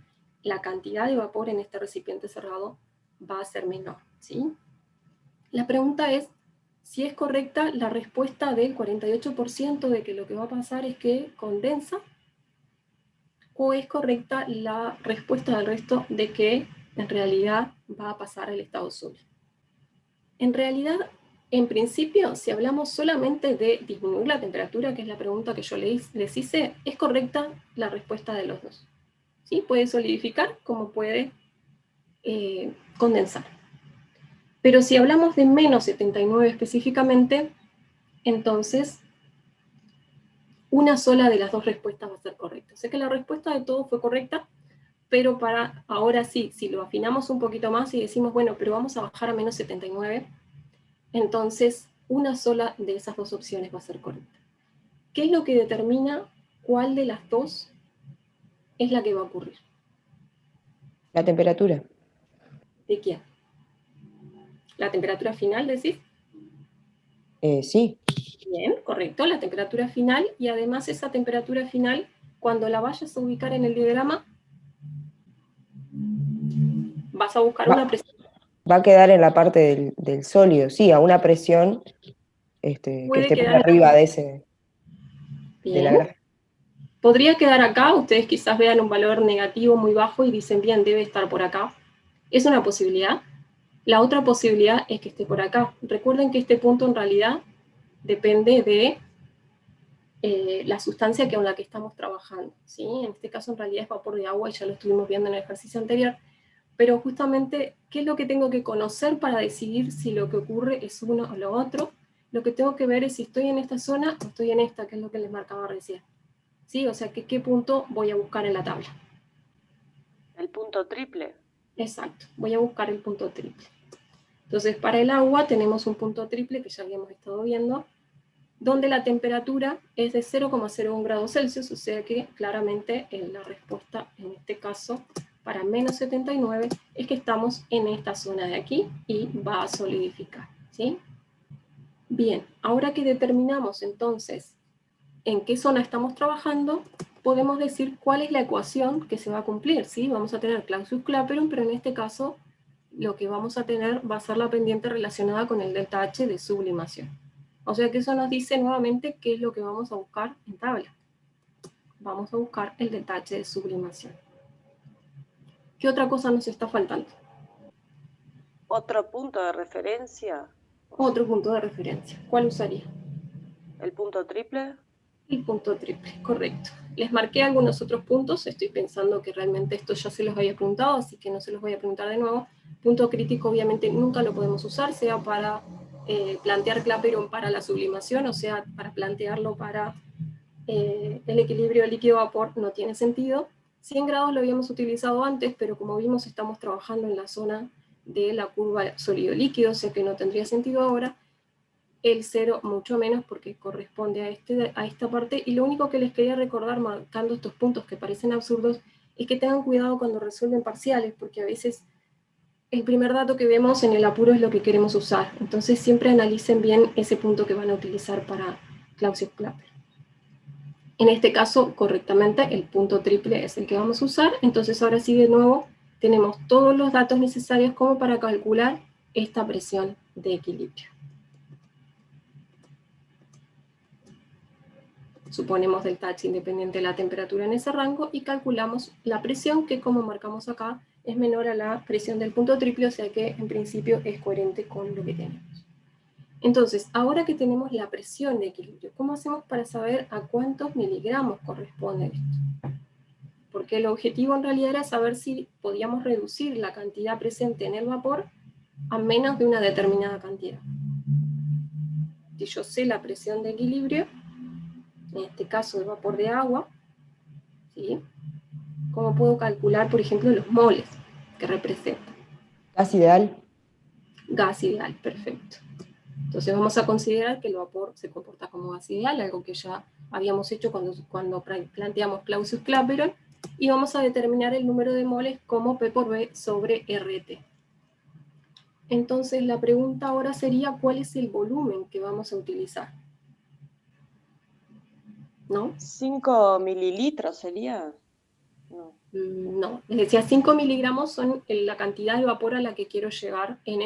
la cantidad de vapor en este recipiente cerrado va a ser menor, ¿sí? La pregunta es si es correcta la respuesta del 48% de que lo que va a pasar es que condensa, o es correcta la respuesta del resto de que en realidad va a pasar al estado sólido. En realidad, en principio, si hablamos solamente de disminuir la temperatura, que es la pregunta que yo les hice, es correcta la respuesta de los dos. ¿Sí? Puede solidificar como puede condensar. Pero si hablamos de menos 79 específicamente, entonces una sola de las dos respuestas va a ser correcta. O sea que la respuesta de todos fue correcta, pero para ahora sí, si lo afinamos un poquito más y decimos, bueno, pero vamos a bajar a menos 79, entonces una sola de esas dos opciones va a ser correcta. ¿Qué es lo que determina cuál de las dos es la que va a ocurrir? La temperatura. ¿De quién? ¿La temperatura final, decís? Sí. Bien, correcto, la temperatura final, y además esa temperatura final, cuando la vayas a ubicar en el diagrama, vas a buscar una presión. Va a quedar en la parte del sólido, sí, a una presión que esté por arriba de ese, de la gráfica. Podría quedar acá, ustedes quizás vean un valor negativo muy bajo y dicen, bien, debe estar por acá. Es una posibilidad. La otra posibilidad es que esté por acá. Recuerden que este punto en realidad depende de la sustancia con la que estamos trabajando, ¿sí? En este caso en realidad es vapor de agua, y ya lo estuvimos viendo en el ejercicio anterior, pero justamente, ¿qué es lo que tengo que conocer para decidir si lo que ocurre es uno o lo otro? Lo que tengo que ver es si estoy en esta zona o estoy en esta, que es lo que les marcaba recién. ¿Sí? O sea, ¿qué punto voy a buscar en la tabla? El punto triple. Exacto, voy a buscar el punto triple. Entonces, para el agua tenemos un punto triple que ya habíamos estado viendo, donde la temperatura es de 0,01 grados Celsius, o sea que claramente la respuesta en este caso para menos 79 es que estamos en esta zona de aquí y va a solidificar, ¿sí? Bien, ahora que determinamos entonces en qué zona estamos trabajando, podemos decir cuál es la ecuación que se va a cumplir, ¿sí? Vamos a tener Clausius-Clapeyron, pero en este caso lo que vamos a tener va a ser la pendiente relacionada con el delta H de sublimación. O sea que eso nos dice nuevamente qué es lo que vamos a buscar en tabla. Vamos a buscar el delta H de sublimación. ¿Qué otra cosa nos está faltando? ¿Otro punto de referencia? Otro punto de referencia. ¿Cuál usaría? ¿El punto triple? El punto triple, correcto. Les marqué algunos otros puntos, estoy pensando que realmente esto ya se los había preguntado, así que no se los voy a preguntar de nuevo. Punto crítico obviamente nunca lo podemos usar, sea para plantear Clapeyron para la sublimación, o sea, para plantearlo para el equilibrio líquido-vapor, no tiene sentido. 100 grados lo habíamos utilizado antes, pero como vimos estamos trabajando en la zona de la curva sólido-líquido, o sea que no tendría sentido ahora. El 0 mucho menos porque corresponde a esta parte, y lo único que les quería recordar marcando estos puntos que parecen absurdos es que tengan cuidado cuando resuelven parciales, porque a veces el primer dato que vemos en el apuro es lo que queremos usar, entonces siempre analicen bien ese punto que van a utilizar para Clausius-Clapeyron. En este caso, correctamente, el punto triple es el que vamos a usar, entonces ahora sí de nuevo tenemos todos los datos necesarios como para calcular esta presión de equilibrio. suponemos delta H independiente de la temperatura en ese rango, y calculamos la presión, que como marcamos acá, es menor a la presión del punto triple, o sea que en principio es coherente con lo que tenemos. Entonces, ahora que tenemos la presión de equilibrio, ¿cómo hacemos para saber a cuántos miligramos corresponde esto? Porque el objetivo en realidad era saber si podíamos reducir la cantidad presente en el vapor a menos de una determinada cantidad. Si yo sé la presión de equilibrio, en este caso el vapor de agua, ¿sí? ¿Cómo puedo calcular, por ejemplo, los moles que representan? ¿Gas ideal? Gas ideal, perfecto. Entonces vamos a considerar que el vapor se comporta como gas ideal, algo que ya habíamos hecho cuando planteamos Clausius-Clapeyron, y vamos a determinar el número de moles como P por B sobre RT. Entonces la pregunta ahora sería, ¿cuál es el volumen que vamos a utilizar? ¿No? 5 mililitros sería. No. No, les decía 5 miligramos son la cantidad de vapor a la que quiero llegar en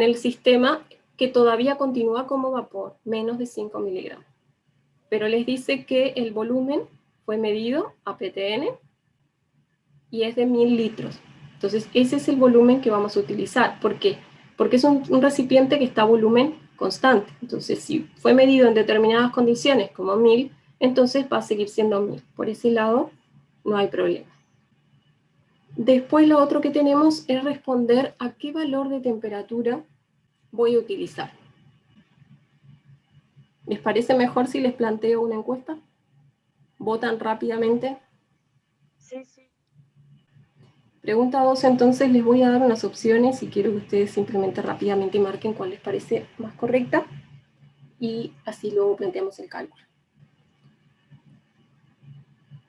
el sistema, que todavía continúa como vapor, menos de 5 miligramos. Pero les dice que el volumen fue medido a PTN y es de 1000 litros. Entonces ese es el volumen que vamos a utilizar. ¿Por qué? Porque es un recipiente que está a volumen constante. Entonces si fue medido en determinadas condiciones como 1000, entonces va a seguir siendo 1000. Por ese lado no hay problema. Después lo otro que tenemos es responder a qué valor de temperatura voy a utilizar. ¿Les parece mejor si les planteo una encuesta? ¿Votan rápidamente? Sí, sí. Pregunta 2, entonces les voy a dar unas opciones y quiero que ustedes simplemente rápidamente marquen cuál les parece más correcta y así luego planteamos el cálculo.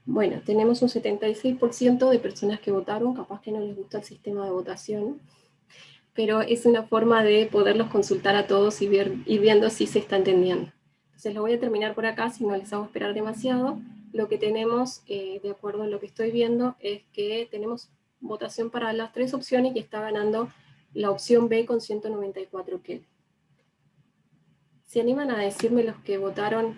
Bueno, tenemos un 76% de personas que votaron, capaz que no les gusta el sistema de votación, pero es una forma de poderlos consultar a todos y ir viendo si se está entendiendo. Entonces lo voy a terminar por acá, si no les hago esperar demasiado. Lo que tenemos, de acuerdo a lo que estoy viendo, es que tenemos votación para las 3 opciones y está ganando la opción B con 194 Kelvin. ¿Se animan a decirme los que votaron?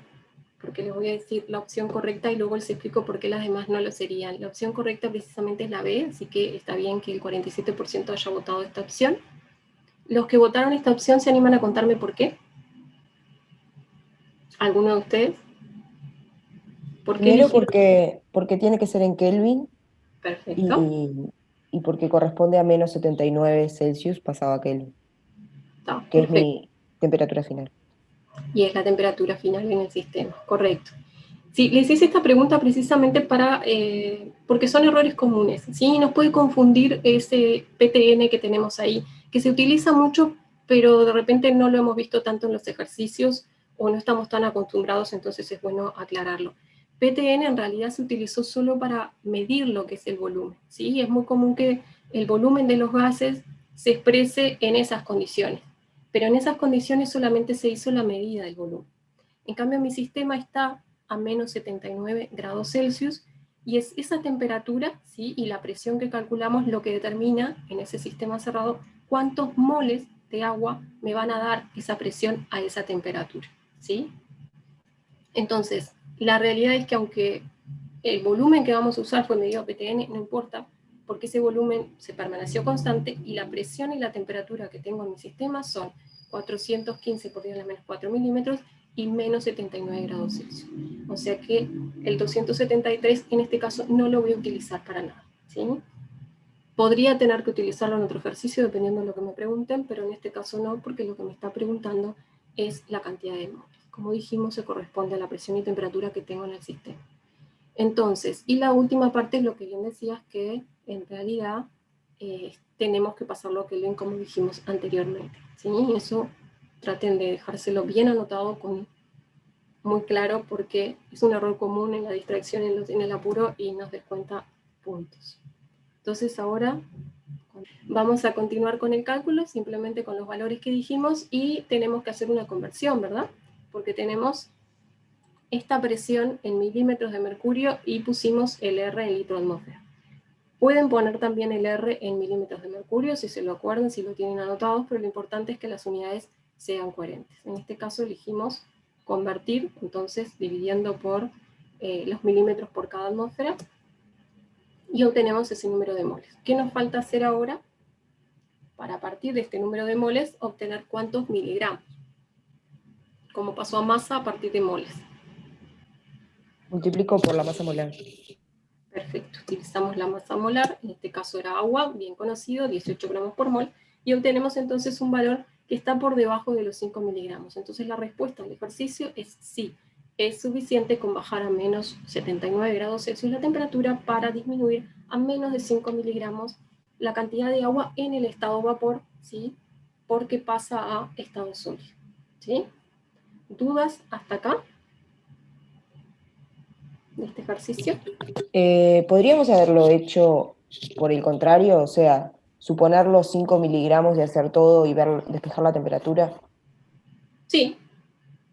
Porque les voy a decir la opción correcta y luego les explico por qué las demás no lo serían. La opción correcta precisamente es la B, así que está bien que el 47% haya votado esta opción. Los que votaron esta opción, ¿se animan a contarme por qué? ¿Alguno de ustedes? ¿Por qué Primero eligieron? porque tiene que ser en Kelvin Perfecto. y porque corresponde a menos 79 Celsius pasado a Kelvin, Está, que es perfecto. mi temperatura final. Y es la temperatura final en el sistema, correcto. Sí, les hice esta pregunta precisamente porque son errores comunes, ¿sí? Nos puede confundir ese PTN que tenemos ahí, que se utiliza mucho, pero de repente no lo hemos visto tanto en los ejercicios o no estamos tan acostumbrados, entonces es bueno aclararlo. PTN en realidad se utilizó solo para medir lo que es el volumen, ¿sí? Es muy común que el volumen de los gases se exprese en esas condiciones, pero en esas condiciones solamente se hizo la medida del volumen. En cambio, mi sistema está a menos 79 grados Celsius, y es esa temperatura, ¿sí? Y la presión que calculamos lo que determina en ese sistema cerrado cuántos moles de agua me van a dar esa presión a esa temperatura, ¿sí? Entonces, la realidad es que aunque el volumen que vamos a usar fue medido a PTN, no importa, porque ese volumen se permaneció constante y la presión y la temperatura que tengo en mi sistema son 415 por 10 a la menos 4 milímetros y menos 79 grados Celsius. O sea que el 273 en este caso no lo voy a utilizar para nada, ¿sí? Podría tener que utilizarlo en otro ejercicio dependiendo de lo que me pregunten, pero en este caso no, porque lo que me está preguntando es la cantidad de moles. Como dijimos, se corresponde a la presión y temperatura que tengo en el sistema. Entonces, y la última parte es lo que bien decías, que en realidad tenemos que pasarlo a Kelvin como dijimos anteriormente, ¿sí? Y eso traten de dejárselo bien anotado, muy claro, porque es un error común en la distracción, en el apuro, y nos descuenta puntos. Entonces ahora vamos a continuar con el cálculo, simplemente con los valores que dijimos, y tenemos que hacer una conversión, ¿verdad? Porque tenemos esta presión en milímetros de mercurio y pusimos el R en litro atmósfera. Pueden poner también el R en milímetros de mercurio, si se lo acuerdan, si lo tienen anotados, pero lo importante es que las unidades sean coherentes. En este caso elegimos convertir, entonces dividiendo por los milímetros por cada atmósfera, y obtenemos ese número de moles. ¿Qué nos falta hacer ahora? Para partir de este número de moles, obtener cuántos miligramos. Como pasó a masa a partir de moles. Multiplico por la masa molar. Perfecto, utilizamos la masa molar, en este caso era agua, bien conocido, 18 gramos por mol, y obtenemos entonces un valor que está por debajo de los 5 miligramos. Entonces la respuesta al ejercicio es sí, es suficiente con bajar a menos 79 grados Celsius la temperatura para disminuir a menos de 5 miligramos la cantidad de agua en el estado vapor, ¿sí? Porque pasa a estado sólido, ¿sí? ¿Dudas hasta acá de este ejercicio? ¿Podríamos haberlo hecho por el contrario? O sea, suponer los 5 miligramos y hacer todo y despejar la temperatura. Sí.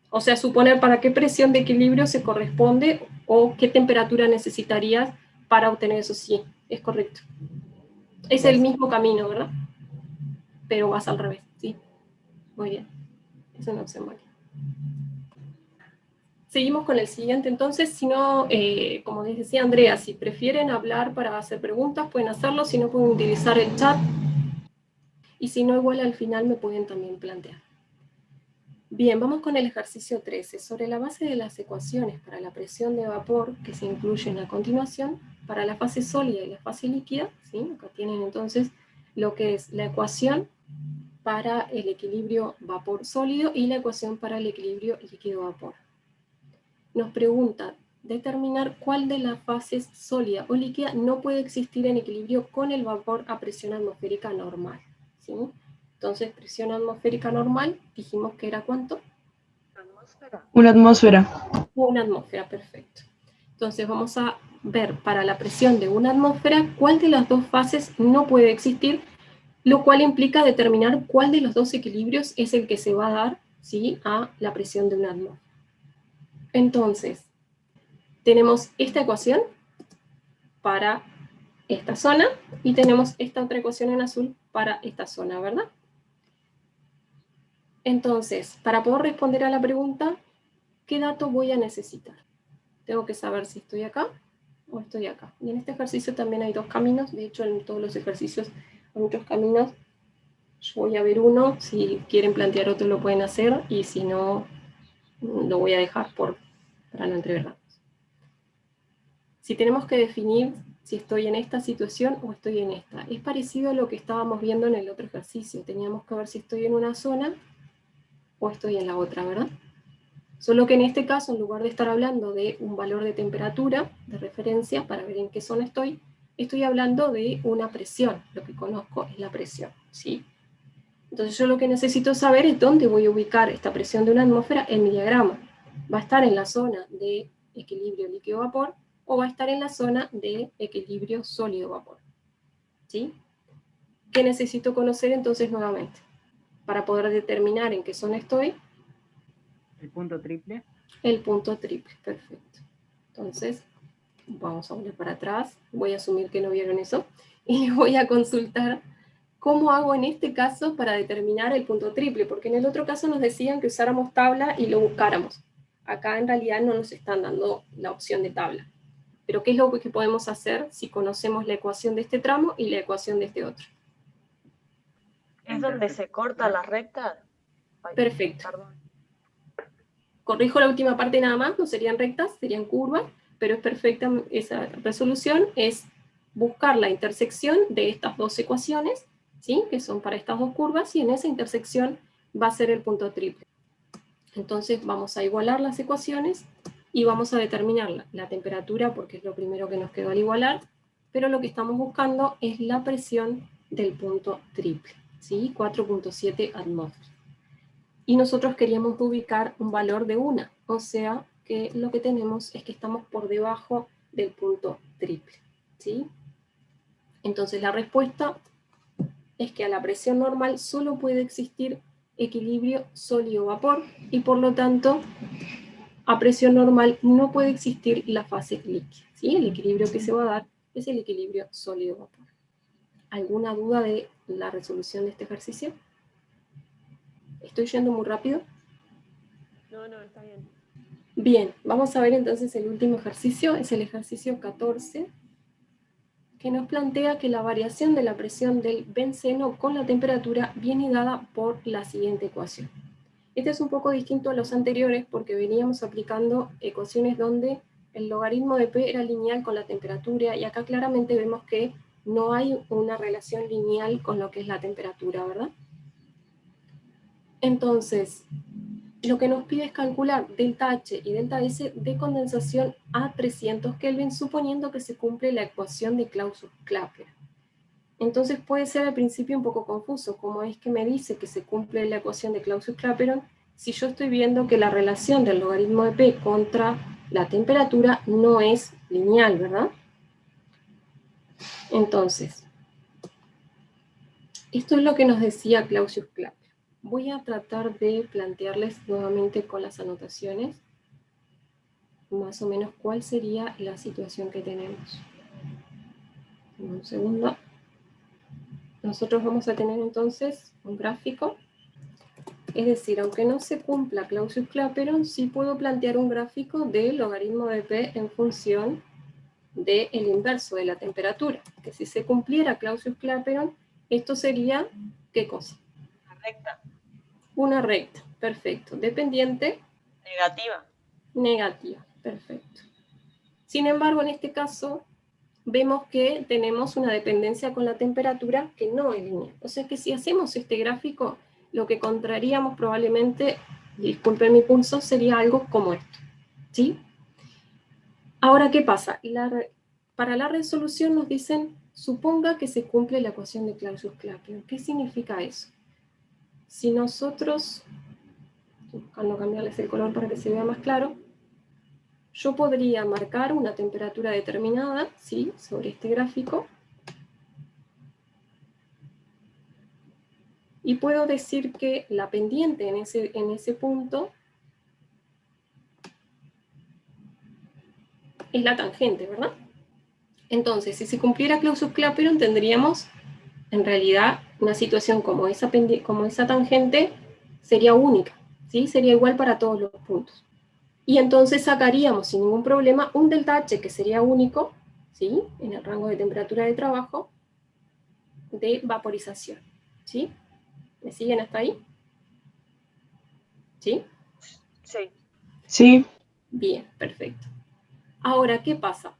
O sea, suponer para qué presión de equilibrio se corresponde o qué temperatura necesitarías para obtener eso. Sí, es correcto. Es el mismo camino, ¿verdad? Pero vas al revés, sí. Muy bien. Es una opción buena. Seguimos con el siguiente, entonces, si no, como les decía Andrea, si prefieren hablar para hacer preguntas, pueden hacerlo, si no pueden utilizar el chat, y si no, igual al final me pueden también plantear. Bien, vamos con el ejercicio 13. Sobre la base de las ecuaciones para la presión de vapor que se incluyen a continuación, para la fase sólida y la fase líquida, ¿sí? Acá tienen entonces lo que es la ecuación para el equilibrio vapor sólido y la ecuación para el equilibrio líquido-vapor. Nos pregunta determinar cuál de las fases sólida o líquida no puede existir en equilibrio con el vapor a presión atmosférica normal, ¿sí? Entonces, presión atmosférica normal, dijimos que era ¿cuánto? Una atmósfera. Una atmósfera, perfecto. Entonces vamos a ver para la presión de una atmósfera cuál de las dos fases no puede existir, lo cual implica determinar cuál de los dos equilibrios es el que se va a dar, ¿sí?, a la presión de una atmósfera. Entonces, tenemos esta ecuación para esta zona y tenemos esta otra ecuación en azul para esta zona, ¿verdad? Entonces, para poder responder a la pregunta, ¿qué dato voy a necesitar? Tengo que saber si estoy acá o estoy acá. Y en este ejercicio también hay dos caminos. De hecho, en todos los ejercicios hay muchos caminos. Yo voy a ver uno. Si quieren plantear otro, lo pueden hacer. Y si no, lo voy a dejar para no entreverarnos. Si tenemos que definir si estoy en esta situación o estoy en esta, es parecido a lo que estábamos viendo en el otro ejercicio. Teníamos que ver si estoy en una zona o estoy en la otra, ¿verdad? Solo que en este caso, en lugar de estar hablando de un valor de temperatura, de referencia, para ver en qué zona estoy hablando de una presión. Lo que conozco es la presión, ¿sí? Entonces yo lo que necesito saber es dónde voy a ubicar esta presión de una atmósfera en mi diagrama. ¿Va a estar en la zona de equilibrio líquido-vapor o va a estar en la zona de equilibrio sólido-vapor? ¿Sí? ¿Qué necesito conocer entonces nuevamente? Para poder determinar en qué zona estoy. ¿El punto triple? El punto triple, perfecto. Entonces, vamos a volver para atrás. Voy a asumir que no vieron eso. Y les voy a consultar cómo hago en este caso para determinar el punto triple, porque en el otro caso nos decían que usáramos tabla y lo buscáramos. Acá en realidad no nos están dando la opción de tabla. Pero ¿qué es lo que podemos hacer si conocemos la ecuación de este tramo y la ecuación de este otro? ¿Es donde se corta la recta? Ay, Perfecto. perdón. Corrijo la última parte nada más, no serían rectas, serían curvas, pero es perfecta esa resolución, es buscar la intersección de estas dos ecuaciones, ¿sí?, que son para estas dos curvas, y en esa intersección va a ser el punto triple. Entonces vamos a igualar las ecuaciones y vamos a determinar la temperatura, porque es lo primero que nos quedó al igualar, pero lo que estamos buscando es la presión del punto triple, ¿sí?, 4.7 atmósferas. Y nosotros queríamos ubicar un valor de 1, o sea que lo que tenemos es que estamos por debajo del punto triple, ¿sí? Entonces la respuesta es que a la presión normal solo puede existir equilibrio sólido-vapor, y por lo tanto a presión normal no puede existir la fase líquida, ¿sí? El equilibrio que se va a dar es el equilibrio sólido-vapor. ¿Alguna duda de la resolución de este ejercicio? ¿Estoy yendo muy rápido? No, está bien. Bien, vamos a ver entonces el último ejercicio, es el ejercicio 14, que nos plantea que la variación de la presión del benceno con la temperatura viene dada por la siguiente ecuación. Este es un poco distinto a los anteriores porque veníamos aplicando ecuaciones donde el logaritmo de P era lineal con la temperatura, y acá claramente vemos que no hay una relación lineal con lo que es la temperatura, ¿verdad? Entonces, lo que nos pide es calcular delta H y delta S de condensación a 300 Kelvin, suponiendo que se cumple la ecuación de Clausius-Clapeyron. Entonces puede ser al principio un poco confuso, como es que me dice que se cumple la ecuación de Clausius-Clapeyron si yo estoy viendo que la relación del logaritmo de P contra la temperatura no es lineal, ¿verdad? Entonces, esto es lo que nos decía Clausius-Clapeyron. Voy a tratar de plantearles nuevamente con las anotaciones más o menos cuál sería la situación que tenemos. Un segundo. Nosotros vamos a tener entonces un gráfico. Es decir, aunque no se cumpla Clausius-Clapeyron, sí puedo plantear un gráfico del logaritmo de P en función del inverso de la temperatura. Que si se cumpliera Clausius-Clapeyron, esto sería, ¿qué cosa? Una recta. Una recta, perfecto. Dependiente. Negativa. Negativa, perfecto. Sin embargo, en este caso, vemos que tenemos una dependencia con la temperatura que no es lineal. O sea que si hacemos este gráfico, lo que encontraríamos probablemente, disculpen mi pulso, sería algo como esto, ¿sí? Ahora, ¿qué pasa? Para la resolución nos dicen, suponga que se cumple la ecuación de Clausius-Clapeyron. ¿Qué significa eso? Si nosotros, estoy buscando cambiarles el color para que se vea más claro, yo podría marcar una temperatura determinada, ¿sí?, sobre este gráfico, y puedo decir que la pendiente en ese punto es la tangente, ¿verdad? Entonces, si se cumpliera Clausius-Clapeyron, tendríamos, en realidad, una situación como esa tangente sería única, ¿sí? Sería igual para todos los puntos. Y entonces sacaríamos sin ningún problema un delta H que sería único, ¿sí?, en el rango de temperatura de trabajo de vaporización, ¿sí? ¿Me siguen hasta ahí? ¿Sí? Sí. Sí. Bien, perfecto. Ahora, ¿qué pasa?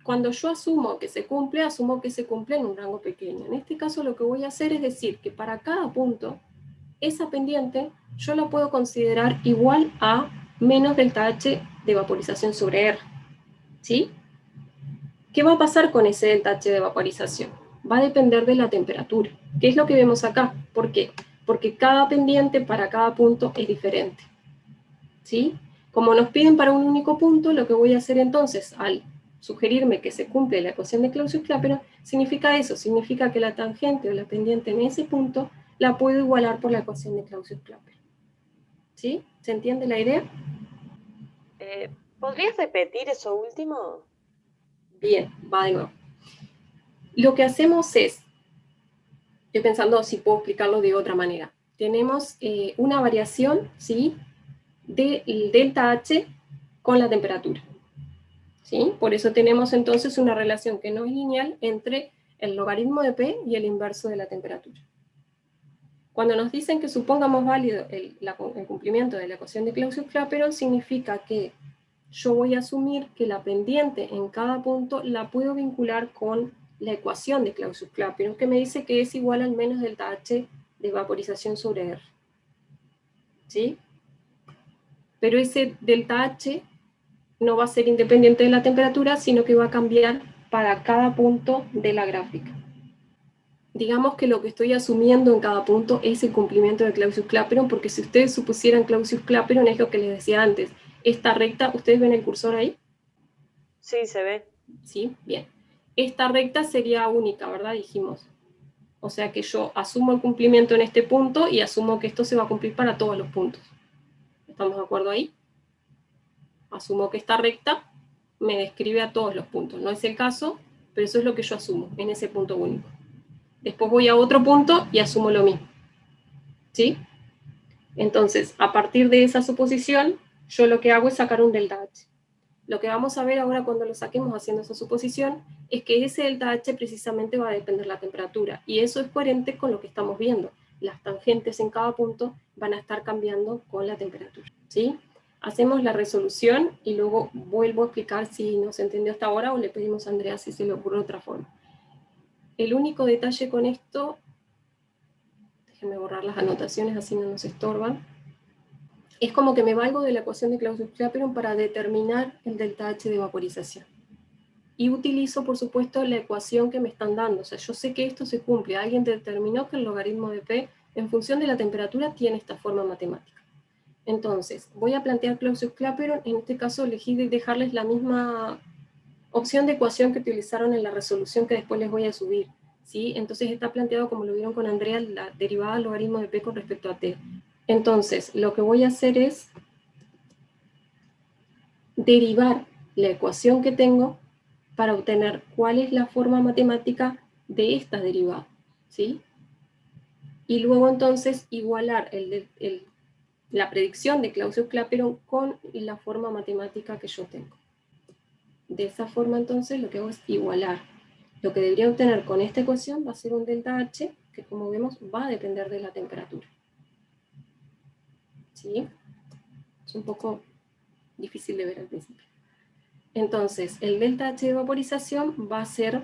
Cuando yo asumo que se cumple en un rango pequeño. En este caso lo que voy a hacer es decir que para cada punto, esa pendiente yo la puedo considerar igual a menos delta H de vaporización sobre R, ¿sí? ¿Qué va a pasar con ese delta H de vaporización? Va a depender de la temperatura. ¿Qué es lo que vemos acá? ¿Por qué? Porque cada pendiente para cada punto es diferente, ¿sí? Como nos piden para un único punto, lo que voy a hacer entonces, al sugerirme que se cumple la ecuación de Clausius-Clapeyron, significa eso, significa que la tangente o la pendiente en ese punto la puedo igualar por la ecuación de Clausius-Clapeyron. ¿Sí? ¿Se entiende la idea? ¿Podrías repetir eso último? Bien, va de nuevo. Lo que hacemos es, estoy pensando si puedo explicarlo de otra manera. Tenemos una variación, ¿sí?, del delta H con la temperatura, ¿sí? Por eso tenemos entonces una relación que no es lineal entre el logaritmo de P y el inverso de la temperatura. Cuando nos dicen que supongamos válido el cumplimiento de la ecuación de Clausius-Clapeyron, significa que yo voy a asumir que la pendiente en cada punto la puedo vincular con la ecuación de Clausius-Clapeyron, que me dice que es igual al menos delta H de vaporización sobre R, ¿sí? Pero ese delta H no va a ser independiente de la temperatura, sino que va a cambiar para cada punto de la gráfica. Digamos que lo que estoy asumiendo en cada punto es el cumplimiento de Clausius-Clapeyron, porque si ustedes supusieran Clausius-Clapeyron es lo que les decía antes. Esta recta, ¿ustedes ven el cursor ahí? Sí, se ve. Sí, bien. Esta recta sería única, ¿verdad? Dijimos. O sea que yo asumo el cumplimiento en este punto y asumo que esto se va a cumplir para todos los puntos. ¿Estamos de acuerdo ahí? Asumo que esta recta me describe a todos los puntos. No es el caso, pero eso es lo que yo asumo en ese punto único. Después voy a otro punto y asumo lo mismo, ¿sí? Entonces, a partir de esa suposición, yo lo que hago es sacar un delta H. Lo que vamos a ver ahora cuando lo saquemos haciendo esa suposición es que ese delta H precisamente va a depender de la temperatura, y eso es coherente con lo que estamos viendo. Las tangentes en cada punto van a estar cambiando con la temperatura, ¿sí? Hacemos la resolución y luego vuelvo a explicar si no se entendió hasta ahora o le pedimos a Andrea si se le ocurre otra forma. El único detalle con esto, déjenme borrar las anotaciones así no nos estorban, es como que me valgo de la ecuación de Clausius-Clapeyron para determinar el delta H de vaporización. Y utilizo, por supuesto, la ecuación que me están dando. O sea, yo sé que esto se cumple. Alguien determinó que el logaritmo de P, en función de la temperatura, tiene esta forma matemática. Entonces, voy a plantear Clausius-Clapeyron. En este caso, elegí dejarles la misma opción de ecuación que utilizaron en la resolución que después les voy a subir, ¿sí? Entonces está planteado, como lo vieron con Andrea, la derivada del logaritmo de P con respecto a T. Entonces, lo que voy a hacer es derivar la ecuación que tengo para obtener cuál es la forma matemática de esta derivada, ¿sí? Y luego entonces igualar la predicción de Clausius-Clapeyron con la forma matemática que yo tengo. De esa forma entonces lo que hago es igualar. Lo que debería obtener con esta ecuación va a ser un delta H, que como vemos va a depender de la temperatura. ¿Sí? Es un poco difícil de ver al principio. Entonces, el delta H de vaporización va a ser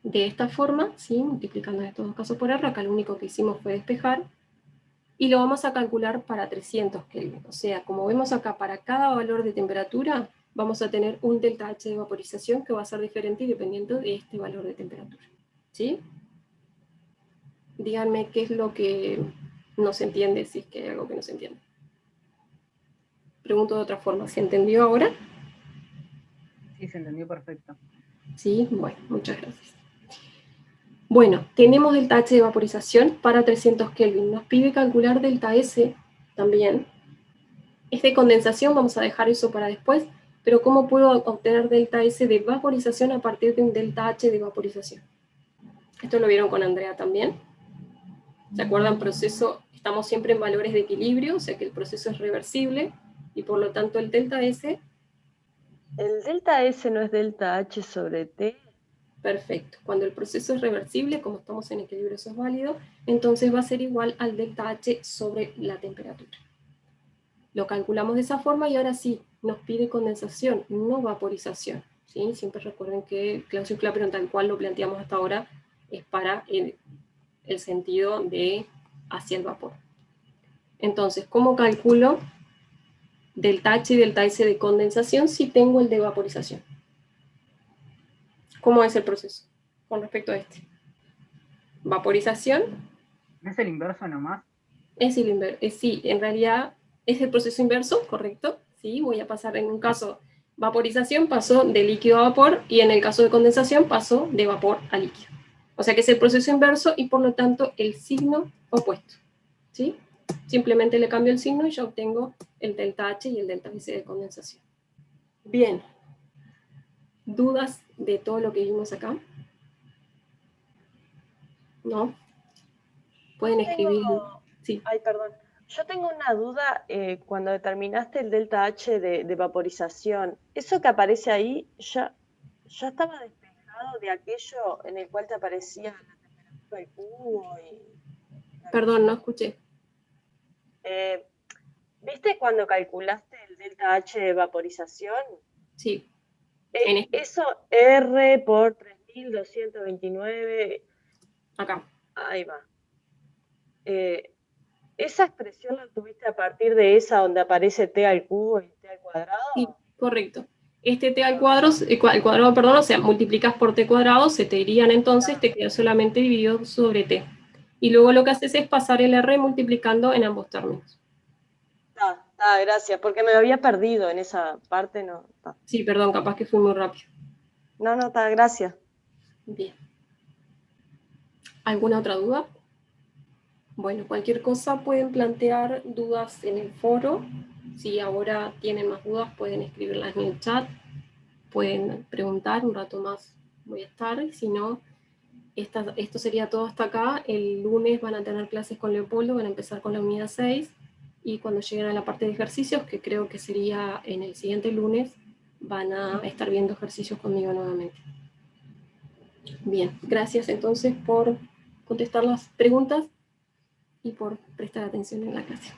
de esta forma, ¿sí? Multiplicando estos dos casos por R, acá lo único que hicimos fue despejar, y lo vamos a calcular para 300 Kelvin. O sea, como vemos acá, para cada valor de temperatura, vamos a tener un delta H de vaporización que va a ser diferente y dependiendo de este valor de temperatura. ¿Sí? Díganme qué es lo que no se entiende, si es que hay algo que no se entiende. Pregunto de otra forma, ¿se entendió ahora? Sí, se entendió perfecto. Sí, bueno, muchas gracias. Bueno, tenemos delta H de vaporización para 300 Kelvin. Nos pide calcular delta S también. Es de condensación, vamos a dejar eso para después, pero ¿cómo puedo obtener delta S de vaporización a partir de un delta H de vaporización? Esto lo vieron con Andrea también. ¿Se acuerdan? Proceso, estamos siempre en valores de equilibrio, o sea que el proceso es reversible, y por lo tanto el delta S... ¿El delta S no es delta H sobre T? Perfecto. Cuando el proceso es reversible, como estamos en equilibrio, eso es válido, entonces va a ser igual al delta H sobre la temperatura. Lo calculamos de esa forma y ahora sí, nos pide condensación, no vaporización. ¿Sí? Siempre recuerden que Clausius-Clapeyron, tal cual lo planteamos hasta ahora, es para el sentido de hacia el vapor. Entonces, ¿cómo calculo delta H y delta S de condensación si tengo el de vaporización? ¿Cómo es el proceso con respecto a este? Vaporización. ¿No es el inverso nomás? Es el inverso. Sí, en realidad es el proceso inverso, correcto. Sí, voy a pasar en un caso vaporización, pasó de líquido a vapor, y en el caso de condensación pasó de vapor a líquido. O sea que es el proceso inverso y por lo tanto el signo opuesto. ¿Sí? Simplemente le cambio el signo y ya obtengo el delta H y el delta S de condensación. Bien. ¿Dudas de todo lo que vimos acá? ¿No? Pueden escribir. Sí. Ay, perdón. Yo tengo una duda cuando determinaste el delta H de vaporización. ¿Eso que aparece ahí ya estaba despejado de aquello en el cual te aparecía la temperatura del cubo? Perdón, no escuché. ¿Viste cuando calculaste el delta H de vaporización? Sí. Eso R por 3229. Acá. Ahí va. ¿Esa expresión la obtuviste a partir de esa donde aparece t al cubo y t al cuadrado? Sí, correcto. Este t al cuadrado, o sea, multiplicas por t cuadrado, se te irían entonces, te queda solamente dividido sobre t. Y luego lo que haces es pasar el r multiplicando en ambos términos. Gracias, porque me había perdido en esa parte, no. Sí, perdón, capaz que fui muy rápido. No, gracias. Bien. ¿Alguna otra duda? Bueno, cualquier cosa pueden plantear dudas en el foro. Si ahora tienen más dudas, pueden escribirlas en el chat. Pueden preguntar, un rato más voy a estar. Si no, esto sería todo hasta acá. El lunes van a tener clases con Leopoldo, van a empezar con la unidad 6, y cuando lleguen a la parte de ejercicios, que creo que sería en el siguiente lunes, van a estar viendo ejercicios conmigo nuevamente. Bien, gracias entonces por contestar las preguntas y por prestar atención en la clase.